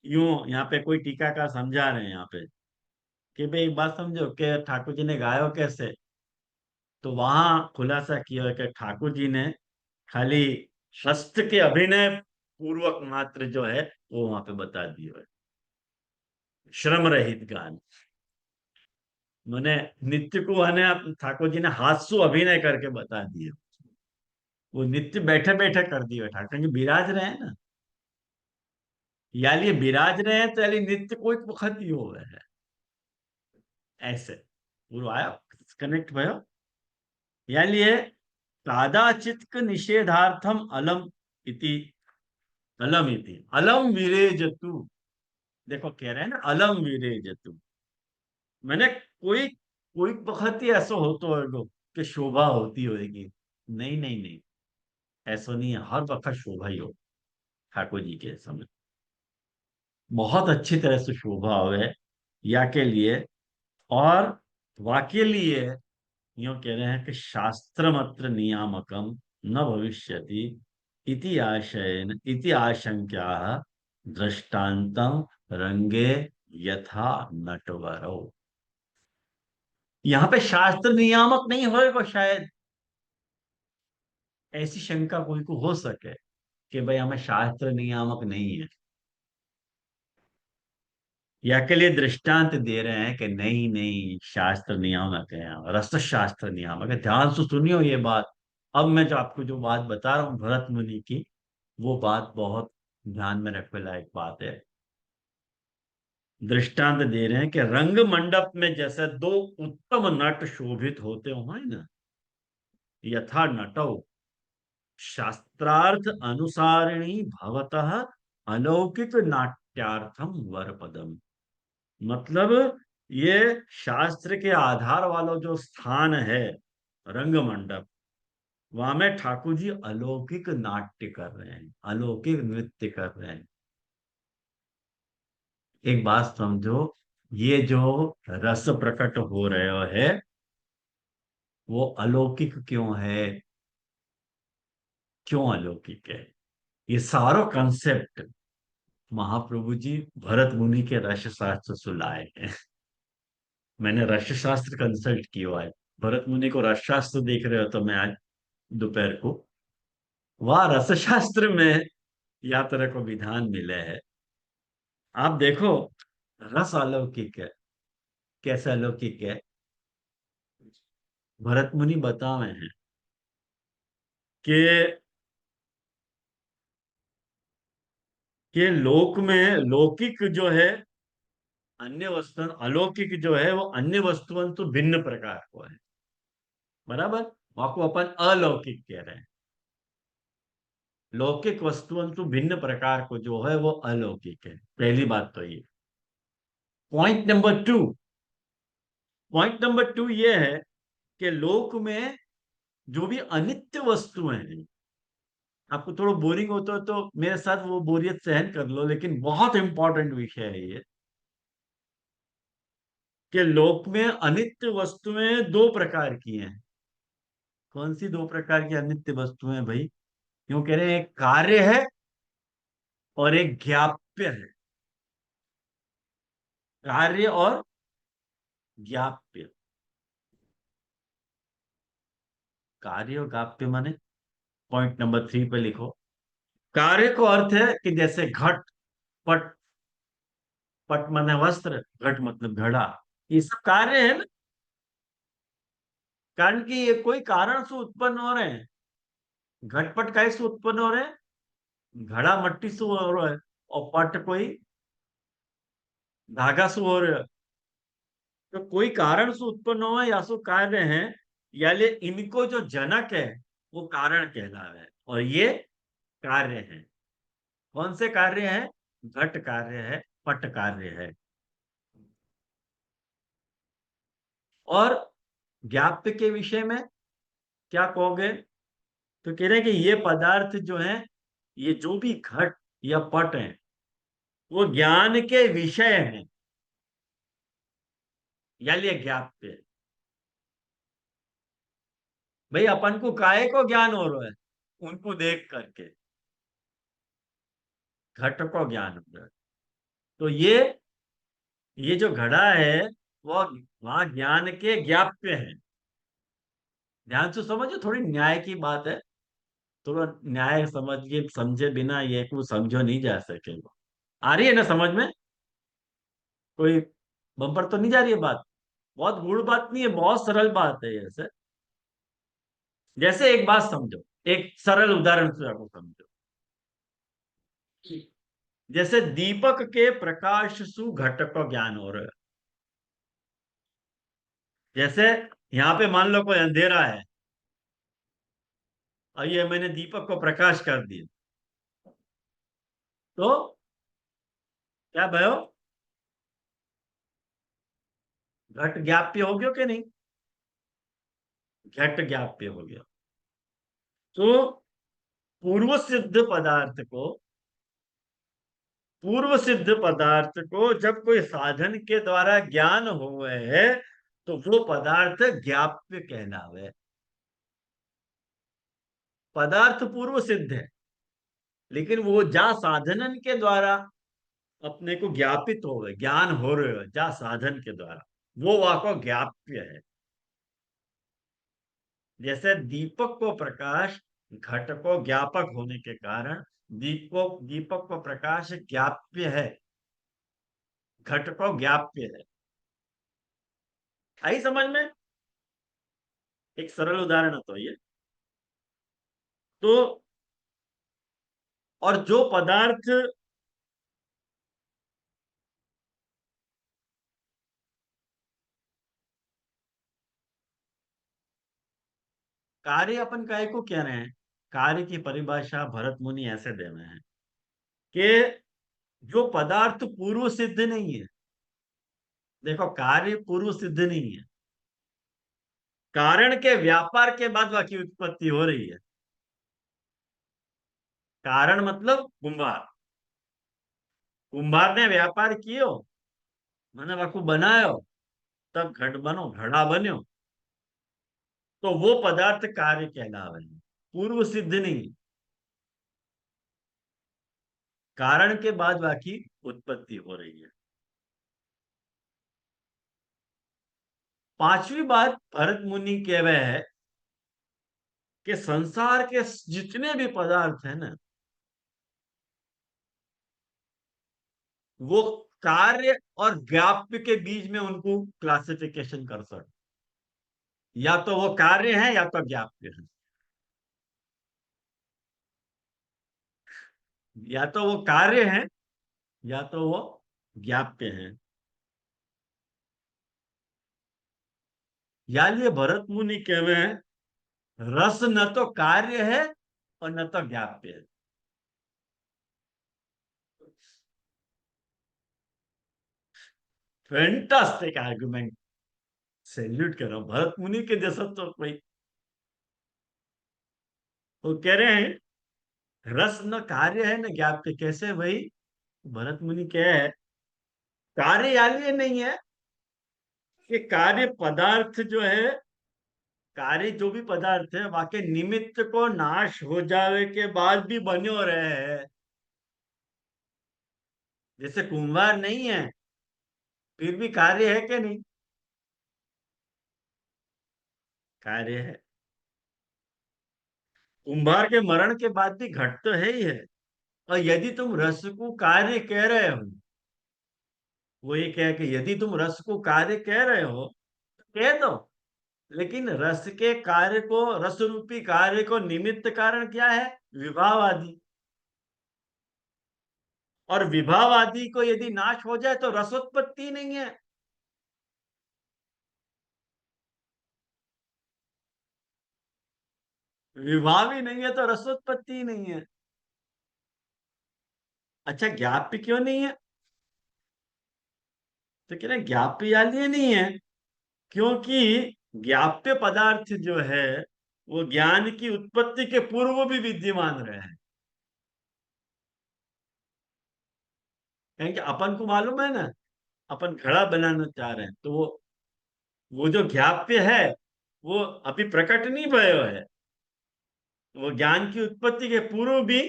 यूं यहाँ पे कोई टीकाकार समझा रहे हैं यहाँ पे कि भाई एक बात समझो कि ठाकुर जी ने गायो कैसे, तो वहां खुलासा किया है कि ठाकुर जी ने खाली हस्त के अभिनय पूर्वक मात्र जो है वो वहां पे बता दिया है, श्रम रहित गान। मैंने नित्य को है ना ठाकुर जी ने हास्य अभिनय करके बता दिए, वो नित्य बैठे बैठे कर दिए, ठाकुर जी बिराज रहे हैं ना, या लिए बिराज रहे हैं तो यानी नित्य कोई वक्त ही हो रहा है, ऐसे पूरा आया कनेक्ट भयो। या लिए तादाचित्क निषेधार्थम अलम इति अलम विरेजतु। देखो कह रहे हैं ना अलम विरेजतु, मैंने कोई कोई वक्त ही ऐसा हो तो होगा कि शोभा होती होगी। नहीं नहीं नहीं, ऐसा नहीं है, हर वक्त शोभा ही हो ठाकुर जी के समय। बहुत अच्छी तरह से शोभा है या के लिए, और वाक्य लिए यूं कह रहे हैं कि शास्त्रमत्र नियामकम न भविष्यति इति आशंका दृष्टांतम रंगे यथा नटवरो। यहाँ पे शास्त्र नियामक नहीं होगा शायद, ऐसी शंका कोई को हो सके कि भाई हमें शास्त्र नियामक नहीं है, या के लिए दृष्टांत दे रहे हैं कि नहीं नहीं शास्त्र नियामक है, रस शास्त्र नियामक है। ध्यान से सुनियो ये बात। अब मैं जो आपको जो बात बता रहा हूँ भरत मुनि की, वो बात बहुत ध्यान में रखने लायक बात है। दृष्टांत दे रहे हैं कि रंग मंडप में जैसे दो उत्तम नट शोभित होते हो है ना, यथा नटौ शास्त्रार्थ अनुसारिणी भवतः अलौकिक नाट्यार्थम वरपदम। मतलब ये शास्त्र के आधार वाला जो स्थान है रंग मंडप, वहां में ठाकुर जी अलौकिक नाट्य कर रहे हैं, अलौकिक नृत्य कर रहे हैं। एक बात समझो, ये जो रस प्रकट हो रहा है वो अलौकिक क्यों है? क्यों अलौकिक है? ये सारा कंसेप्ट महाप्रभु जी भरत मुनि के रस शास्त्र सुलाए हैं। मैंने रस शास्त्र कंसल्ट किया है, भरत मुनि को रस शास्त्र देख रहे हो तो मैं आज दोपहर को वह रस शास्त्र में यात्रा को विधान मिले है। आप देखो रस अलौकिक है, कैसा अलौकिक है भरत मुनि बता रहे हैं कि लोक में लौकिक जो है अन्य वस्तु, अलौकिक जो है वो अन्य वस्तुओं तो भिन्न प्रकार को है, बराबर। वहां को अपन अलौकिक कह रहे हैं। लौकिक वस्तुओं तो भिन्न प्रकार को जो है वो अलौकिक है। पहली बात तो ये। पॉइंट नंबर टू, ये है कि लोक में जो भी अनित्य वस्तुएं हैं, आपको थोड़ा बोरिंग होता है तो मेरे साथ वो बोरियत सहन कर लो, लेकिन बहुत इंपॉर्टेंट विषय है ये कि लोक में अनित्य वस्तुएं दो प्रकार की हैं। कौन सी दो प्रकार की अनित्य वस्तुएं भाई? क्यों कह रहे हैं? एक कार्य है और एक ज्ञाप्य है। कार्य और ज्ञाप्य। कार्य और ज्ञाप्य माने पॉइंट नंबर 3 पे लिखो। कार्य को अर्थ है कि जैसे घट पट, पट माने वस्त्र, घट मतलब घड़ा, ये सब कार्य है ना। कारण कि ये कोई कारण से उत्पन्न हो रहे हैं। घटपट कैसे उत्पन्न हो रहे हैं? घड़ा मट्टी से हो रहा है, और पट कोई धागा से हो रहा है। तो कोई कारण से उत्पन्न हुआ या सो कार्य है, या ले इनको जो जनक है वो कारण कहला है, और ये कार्य है। कौन से कार्य है? घट कार्य है, पट कार्य है। और ज्ञाप्य के विषय में क्या कहोगे? तो कह रहे हैं कि ये पदार्थ जो है, ये जो भी घट या पट है, वो ज्ञान के विषय हैं, या लिए ज्ञाप्य है। भाई अपन को काहे को ज्ञान हो रहा है? उनको देख करके घट को ज्ञान हो रहा है। तो ये जो घड़ा है वो वहां ज्ञान के ज्ञाप्य है। ध्यान से समझो, थोड़ी न्याय की बात है। थोड़ा न्याय समझिए, समझे बिना ये को समझो नहीं जा सकेगा। आ रही है ना समझ में? कोई बम्पर तो नहीं जा रही है बात? बहुत गूढ़ बात नहीं है, बहुत सरल बात है। जैसे जैसे एक बात समझो, एक सरल उदाहरण से आपको समझो। जैसे दीपक के प्रकाश सु घट को ज्ञान हो रहा है। जैसे यहाँ पे मान लो कोई अंधेरा है, और ये मैंने दीपक को प्रकाश कर दिया, तो क्या भयो, घट ज्ञाप्य हो गया कि नहीं? घट ज्ञाप्य हो गया। तो पूर्व सिद्ध पदार्थ को, पूर्व सिद्ध पदार्थ को जब कोई साधन के द्वारा ज्ञान हुए है तो वो पदार्थ ज्ञाप्य कहलावे। पदार्थ पूर्व सिद्ध है, लेकिन वो जा साधनन के द्वारा अपने को ज्ञापित हो गए, ज्ञान हो रहे हो जा साधन के द्वारा, वो वाको ज्ञाप्य है। जैसे दीपक को प्रकाश घट को ज्ञापक होने के कारण दीपक दीपक को प्रकाश ज्ञाप्य है, घट को ज्ञाप्य है। आई समझ में? एक सरल उदाहरण तो ये। तो और जो पदार्थ कार्य अपन काय को कह रहे हैं, कार्य की परिभाषा भरत मुनि ऐसे दे रहे हैं कि जो पदार्थ पूर्व सिद्ध नहीं है, देखो कार्य पूर्व सिद्ध नहीं है, कारण के व्यापार के बाद वाकी उत्पत्ति हो रही है। कारण मतलब कुंभार, कुंभार ने व्यापार कियो, मैंने वाकू बनायो, तब घट बनो, घड़ा बन्यो, तो वो पदार्थ कार्य कहलावे, पूर्व सिद्ध नहीं, कारण के बाद वाकी उत्पत्ति हो रही है। पांचवी बात भरत मुनि कह रहे हैं कि संसार के जितने भी पदार्थ है ना, वो कार्य और व्याप्य के बीच में उनको क्लासिफिकेशन कर सकते, या तो वो कार्य है या तो व्याप्य है, या तो वो कार्य है या तो वो व्याप्य है। या ये भरत मुनि कह रहे हैं रस न तो कार्य है और न तो व्याप्य है। फैंटास्टिक आर्गुमेंट, सैल्यूट कर रहा हूं, भरत मुनि के जैसा तो कोई। वो कह रहे हैं रस न कार्य है न ज्ञाप्य। कैसे भाई? भरत मुनि क्या है, कार्य यानी नहीं है कि कार्य पदार्थ जो है, कार्य जो भी पदार्थ है वाके निमित्त को नाश हो जावे के बाद भी बन्यो रहे है। जैसे कुंभार नहीं है फिर भी कार्य है कि नहीं? कार्य है। कुंभार के मरण के बाद भी घट तो है ही है। और यदि तुम रस को कार्य कह रहे हो, वो ये कह के यदि तुम रस को कार्य कह रहे हो तो कह दो, लेकिन रस के कार्य को, रस रूपी कार्य को निमित्त कारण क्या है? विभाव आदि। और विभाव आदि को यदि नाश हो जाए तो रसोत्पत्ति नहीं है। विभाव ही नहीं है तो रसोत्पत्ति नहीं है। अच्छा ज्ञाप्य क्यों नहीं है? तो कह रहे ज्ञाप्य इसलिए नहीं है क्योंकि ज्ञाप्य पदार्थ जो है वो ज्ञान की उत्पत्ति के पूर्व भी विद्यमान रहे हैं। क्योंकि अपन को मालूम है ना, अपन घड़ा बनाना चाह रहे हैं तो वो जो ज्ञाप्य है वो अभी प्रकट नहीं भयो है, वो ज्ञान की उत्पत्ति के पूर्व भी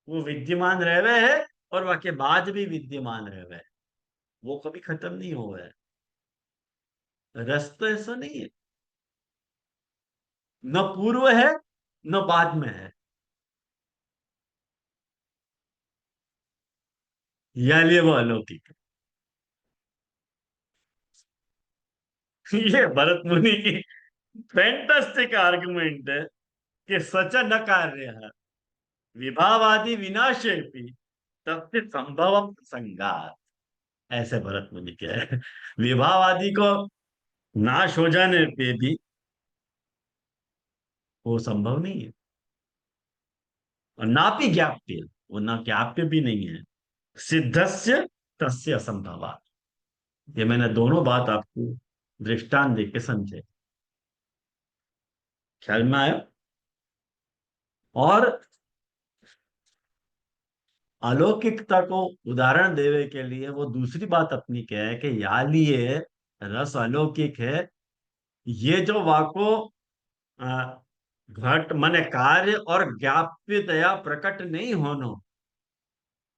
वो विद्यमान रहे है और वह के बाद भी विद्यमान रहे है, वो कभी खत्म नहीं हुआ है। रस तो ऐसा नहीं है, न पूर्व है न बाद में है। या लिए वो अलौकिक है। ये भरत मुनि की फैंटास्टिक आर्गुमेंट है कि सच न कार्य है विभावादि विनाशे भी तस्य संभव संगात। ऐसे भरत मुनि के है, विभाव आदि को नाश हो जाने पे भी वो संभव नहीं है। और नापि ज्ञाप्य, वो ना ज्ञाप्य भी नहीं है। सिद्धस्य तस्य असंभवात्। ये मैंने दोनों बात आपको दृष्टांत देके समझे, ख्याल में आया। और अलौकिकता को उदाहरण देने के लिए वो दूसरी बात अपनी क्या है कि या लिए रस अलौकिक है, ये जो वाको अ, घट माने कार्य और ज्ञाप्यतया प्रकट नहीं होनो,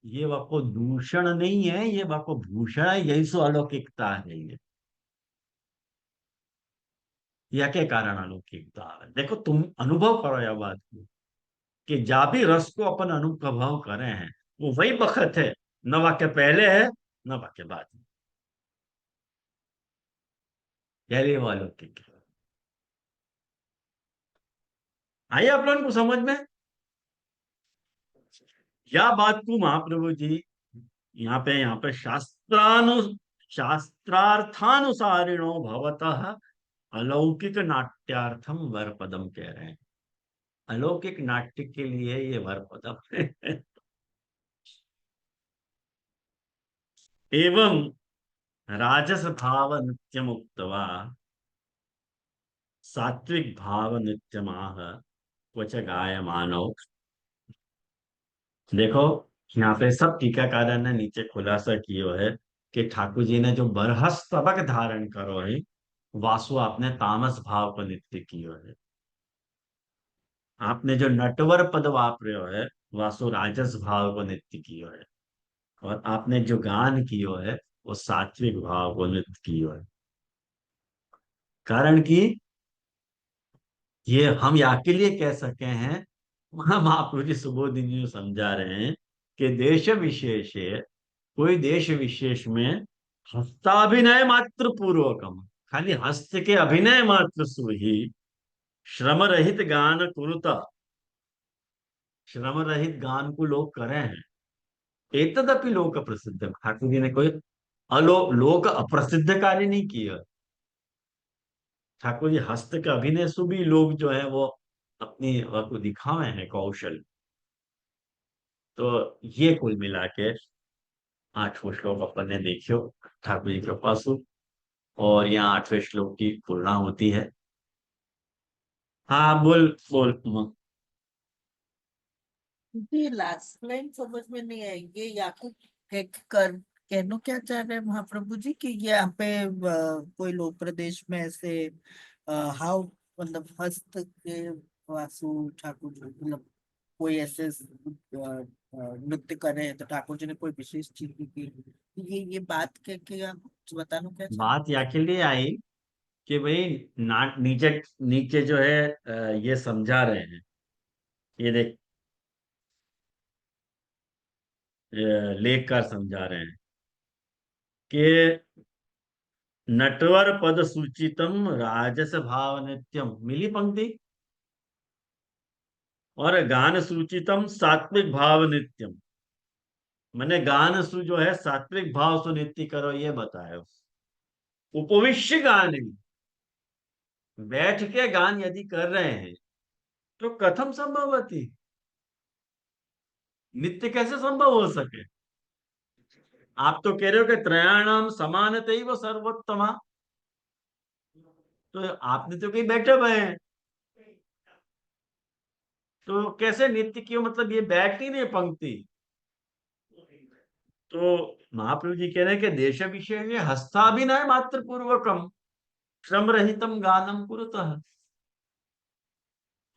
ये वाको दूषण नहीं है, ये वाको भूषण है, यही सो अलौकिकता है ये। या के कारण अलौकिकता है, देखो तुम अनुभव करो यह बात को, कि जा भी रस को अपन अनुभव करे हैं, वो वही बखत है, न वाक्य पहले है न वाक्य बाद में, पहले वो अलौकिक है। आइए आप लोगों को समझ में। या बात को महाप्रभु जी यहाँ पे शास्त्रार्थानुसारिणो भवतः अलौकिक नाट्यार्थम वर पदम कह रहे हैं। अलौकिक नाट्य के लिए ये वर पदम है। एवं राजस भाव नित्यम उक्तवा सात्विक भाव नित्यमाह क्वच गायमानौ। देखो यहाँ पे सब टीकाकार ने नीचे खुलासा किया है कि ठाकुर जी ने जो बरहस तबक धारण करो है, वासु आपने तामस भाव को नित्य कियो है। आपने जो नटवर पद वापर्यो है, वासु राजस भाव को नित्य कियो है। और आपने जो गान कियो है, वो सात्विक भाव को नित्य कियो है। कारण कि ये हम या के लिए कह सके हैं, वहां महाप्रभु जी सुबोधिनी जी समझा रहे हैं कि देश विशेष है, कोई देश विशेष में हस्ताभिनय मात्र पूर्वकम, खाली हस्त के अभिनय मात्र से ही श्रम रहित गान कुरुता, श्रम रहित गान को लोग करे हैं। एतदपि लोक प्रसिद्ध, ठाकुर जी ने कोई लोक अप्रसिद्ध कार्य नहीं किया। ठाकुर जी हस्त के अभिनय से भी लोग जो है वो अपनी वह को दिखावे हैं कौशल। तो ये कुल मिला के 8वें श्लोक अपन ने देखियो ठाकुर जी के पास। और यहाँ 8वें श्लोक की पूर्णा होती है। हाँ बोल बोल ये लास्ट लाइन समझ में नहीं आई, ये याकूब कर कहनो क्या चाह रहे हैं महाप्रभु जी कि ये यहाँ पे कोई लोक प्रदेश में ऐसे हाव मतलब हस्त के वासु ठाकुर जी मतलब कोई ऐसे नृत्य करे तो ठाकुर जी ने कोई विशेष चीज की, ये बात के आप कुछ बताना क्या चाह रहे बात या के लिए आई कि भाई नाट नीचे नीचे जो है ये समझा रहे हैं। ये देख लेख कर समझा रहे हैं कि नटवर पद सूचितम राजस भाव नित्यम, मिली पंक्ति। और गान सूचितम सात्विक भाव नित्यम, मैंने गान सु जो है सात्विक भाव से नित्य करो ये बताया। उपविश्य गान, बैठ के गान यदि कर रहे हैं तो कथम संभवती, नित्य कैसे संभव हो सके। आप तो कह रहे हो कि त्रयाणाम समानते ही वो सर्वोत्तमा, तो आपने तो कहीं बैठे हुए हैं, तो कैसे नित्य क्यों, मतलब ये बैठ ही नहीं पंक्ति। तो महाप्रभु जी कह रहे हैं कि देश विषय हस्ताभिनय मात्र पूर्वकम श्रम रहितम गानम कुरुतः।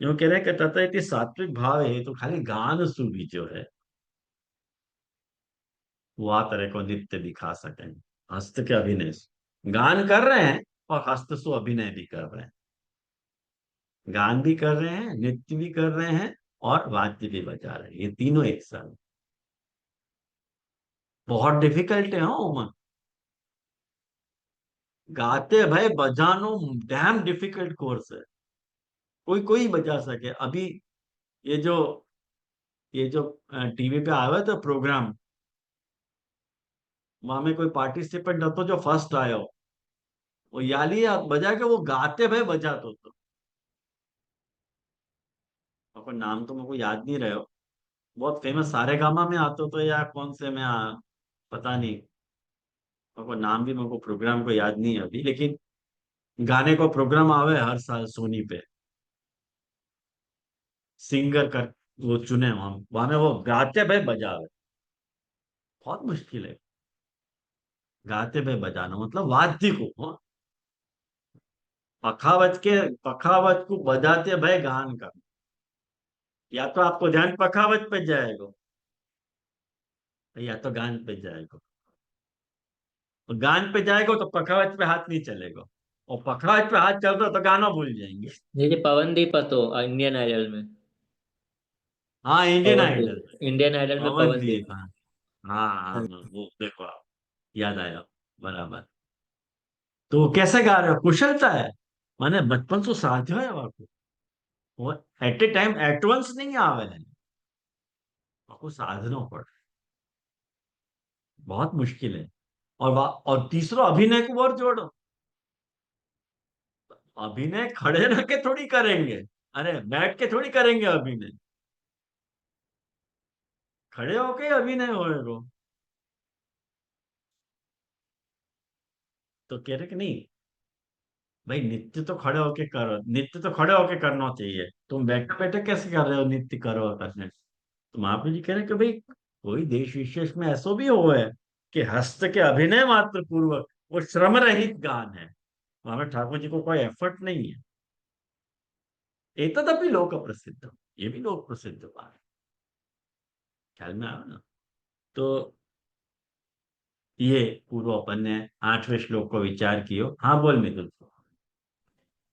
यूं कह रहे हैं कि तथा इति सात्विक भाव है, तो खाली गान सु भी जो है वो आ तरह को नित्य दिखा सकें। हस्त के अभिनय से गान कर रहे हैं और हस्त सु अभिनय भी कर रहे हैं, गान भी कर रहे हैं, नृत्य भी कर रहे हैं और वाद्य भी बजा रहे हैं, ये तीनों एक साथ। बहुत डिफिकल्ट है हो उमन, गाते भाई बजानो डैम डिफिकल्ट कोर्स है, कोई कोई बजा सके। अभी ये जो ये जो टीवी पे आया हुआ था प्रोग्राम, वहां में कोई पार्टिसिपेंट हो तो जो फर्स्ट आया हो, वो याली बजा के वो गाते भाई बजा तो आपको नाम तो मेरे को याद नहीं रहे हो। बहुत फेमस सारे गामा में आते हो तो, या कौन से में पता नहीं। मेरे को नाम भी, मेरे को प्रोग्राम को याद नहीं है अभी, लेकिन गाने को प्रोग्राम आवे हर साल सोनी पे। सिंगर कर वो चुने, वहां में वो गाते भाई बजावे। बहुत मुश्किल है गाते भाई बजाना, मतलब वाद्य को, हाँ? पखावत को बजाते भाई गान का। या तो आपको ध्यान पखावत पे जाएगा, या तो गान पे जाएगा। और गान पे जाएगा तो पखावत पे हाथ नहीं चलेगा, और पखावत पे हाथ चल रहा तो गाना भूल जाएंगे। जैसे पवनदीप तो इंडियन आइडल में। हाँ, Indian Idol. Pawandeep Indian Idol में पवनदीप, पवनदीप। हाँ। हाँ हाँ हाँ। हाँ, वो देखो आप, याद आया। बराबर। तो वो कैसे गा रहे हो, कुशलता है। माने बचपन से साथियों है आपको, वो at a time at once नहीं आवे है, आपको साधना पड़, बहुत मुश्किल है। और तीसरा अभिनय को और जोड़ो। अभिनय खड़े रह के थोड़ी करेंगे, अरे बैठ के थोड़ी करेंगे अभिनय, खड़े होके ही अभिनय होएगा। तो कह रहे कि नहीं भाई, नित्य तो खड़े होके करो, नित्य तो खड़े होके करना चाहिए, तुम बैठे बैठे कैसे कर रहे हो नित्य करो करने। तो महाप्रभु जी कह रहे कि भाई कोई देश विशेष में ऐसा भी हो है कि हस्त के अभिनय मात्र पूर्वक वो श्रम रहित गान है, वहां में ठाकुर जी को कोई एफर्ट नहीं है। एतदपि लोक प्रसिद्ध, ये भी लोक प्रसिद्ध बात है। ख्याल में आया ना। तो ये पूर्व अपन ने 8वें श्लोक को विचार कियो। हाँ बोल मित्र।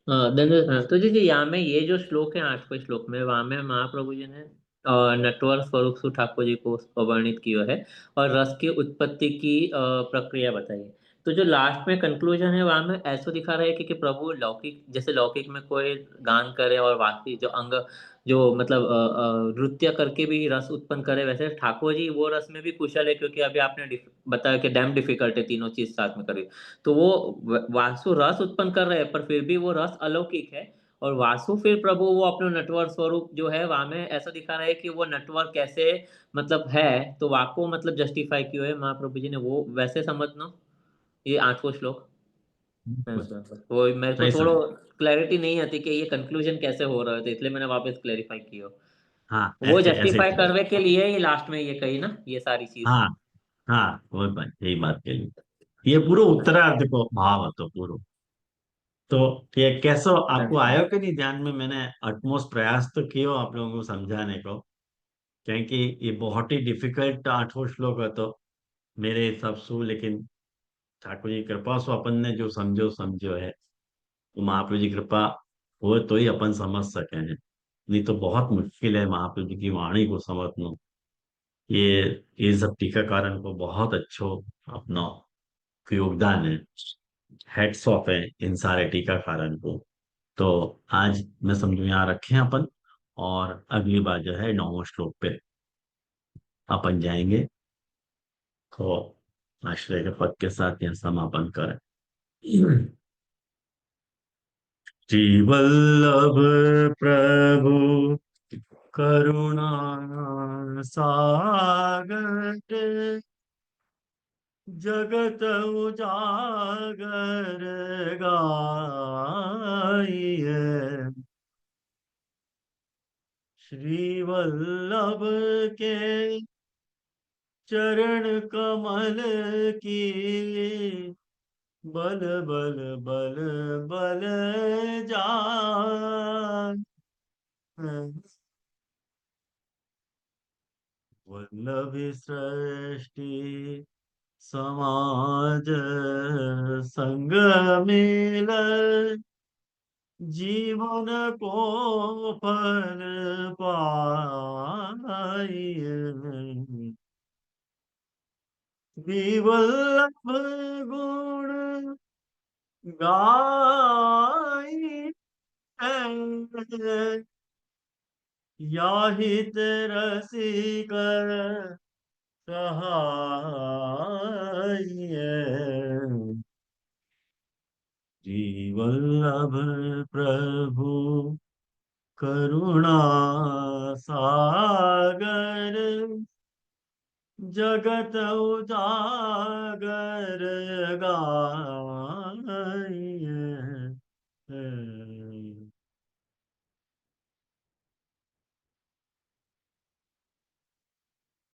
हाँ धन्यवाद। हाँ, तो जी यहाँ में ये जो श्लोक है 8वें श्लोक में, वहां में महाप्रभु जी ने नटवर स्वरूप सु ठाकुर जी को वर्णित किया है और रस की उत्पत्ति की प्रक्रिया बताई है। तो जो लास्ट में कंक्लूजन है वहां में ऐसा दिखा रहा है कि प्रभु लौकिक, जैसे लौकिक में कोई गान करे और बाकी जो अंग, जो मतलब नृत्य करके भी रस उत्पन्न करे, वैसे ठाकुर जी वो रस में भी कुशल है, क्योंकि अभी आपने बताया कि डैम डिफिकल्ट है तीनों चीज साथ में करी। तो वो वासु रस उत्पन्न कर रहे हैं, पर फिर भी वो रस अलौकिक है। और वासु फिर प्रभु वो अपने नटवर स्वरूप जो है वहां में ऐसा दिखा रहा है कि वो नटवर कैसे मतलब है। तो वाको मतलब जस्टिफाई क्यों है महाप्रभु जी ने, वो वैसे समझना। ये 8वां श्लोक है बिल्कुल उसमें। वो मेरे को सही थोड़ा समझ। क्लैरिटी नहीं आती कि ये कंक्लूजन कैसे हो रहा है, तो इसलिए मैंने वापस क्लैरिफाई किया। हाँ, वो ऐसे ऐसे जस्टिफाई करने के लिए ही लास्ट में ये कही ना ये सारी चीज। हाँ हाँ, वो बात, यही बात के लिए ये पूरा उत्तरार्ध को भाव है तो पूरा। तो ये कैसो आपको आयो कि नहीं ध्यान में, मैंने अटमोस्ट प्रयास तो कियो आप लोगों को समझाने को, क्योंकि ये बहुत ही डिफिकल्ट 8वां श्लोक है तो मेरे हिसाब से, लेकिन ठाकुर जी की कृपा से अपन ने जो समझो समझो है, तो महाप्रभु जी की कृपा हो तो ही अपन समझ सके हैं। नहीं तो बहुत मुश्किल है महाप्रभु जी की वाणी को समझना। ये ये सब टीकाकारण को बहुत अच्छो अपना योगदान है। हेड्स ऑफ है इन सारे टीकाकारण को। तो आज मैं समझू यहाँ रखे हैं अपन, और अगली बार जो है 9वें श्लोक पे अपन जाएंगे। तो आश्रय के पद के साथ यह समापन करें। श्रीवल्लभ प्रभु करुणा सागर, जगत उजागर गाइए। श्री वल्लभ के चरण कमल की, बल बल बल बल जान। वल्लभ सृष्टि समाज संग मिल, जीवन को फल पाइए। विवल्लभ गुण गाई है, याहित रसिक सहाय। श्री वल्लभ प्रभु करुणा सागर जगत उजागर गाइए।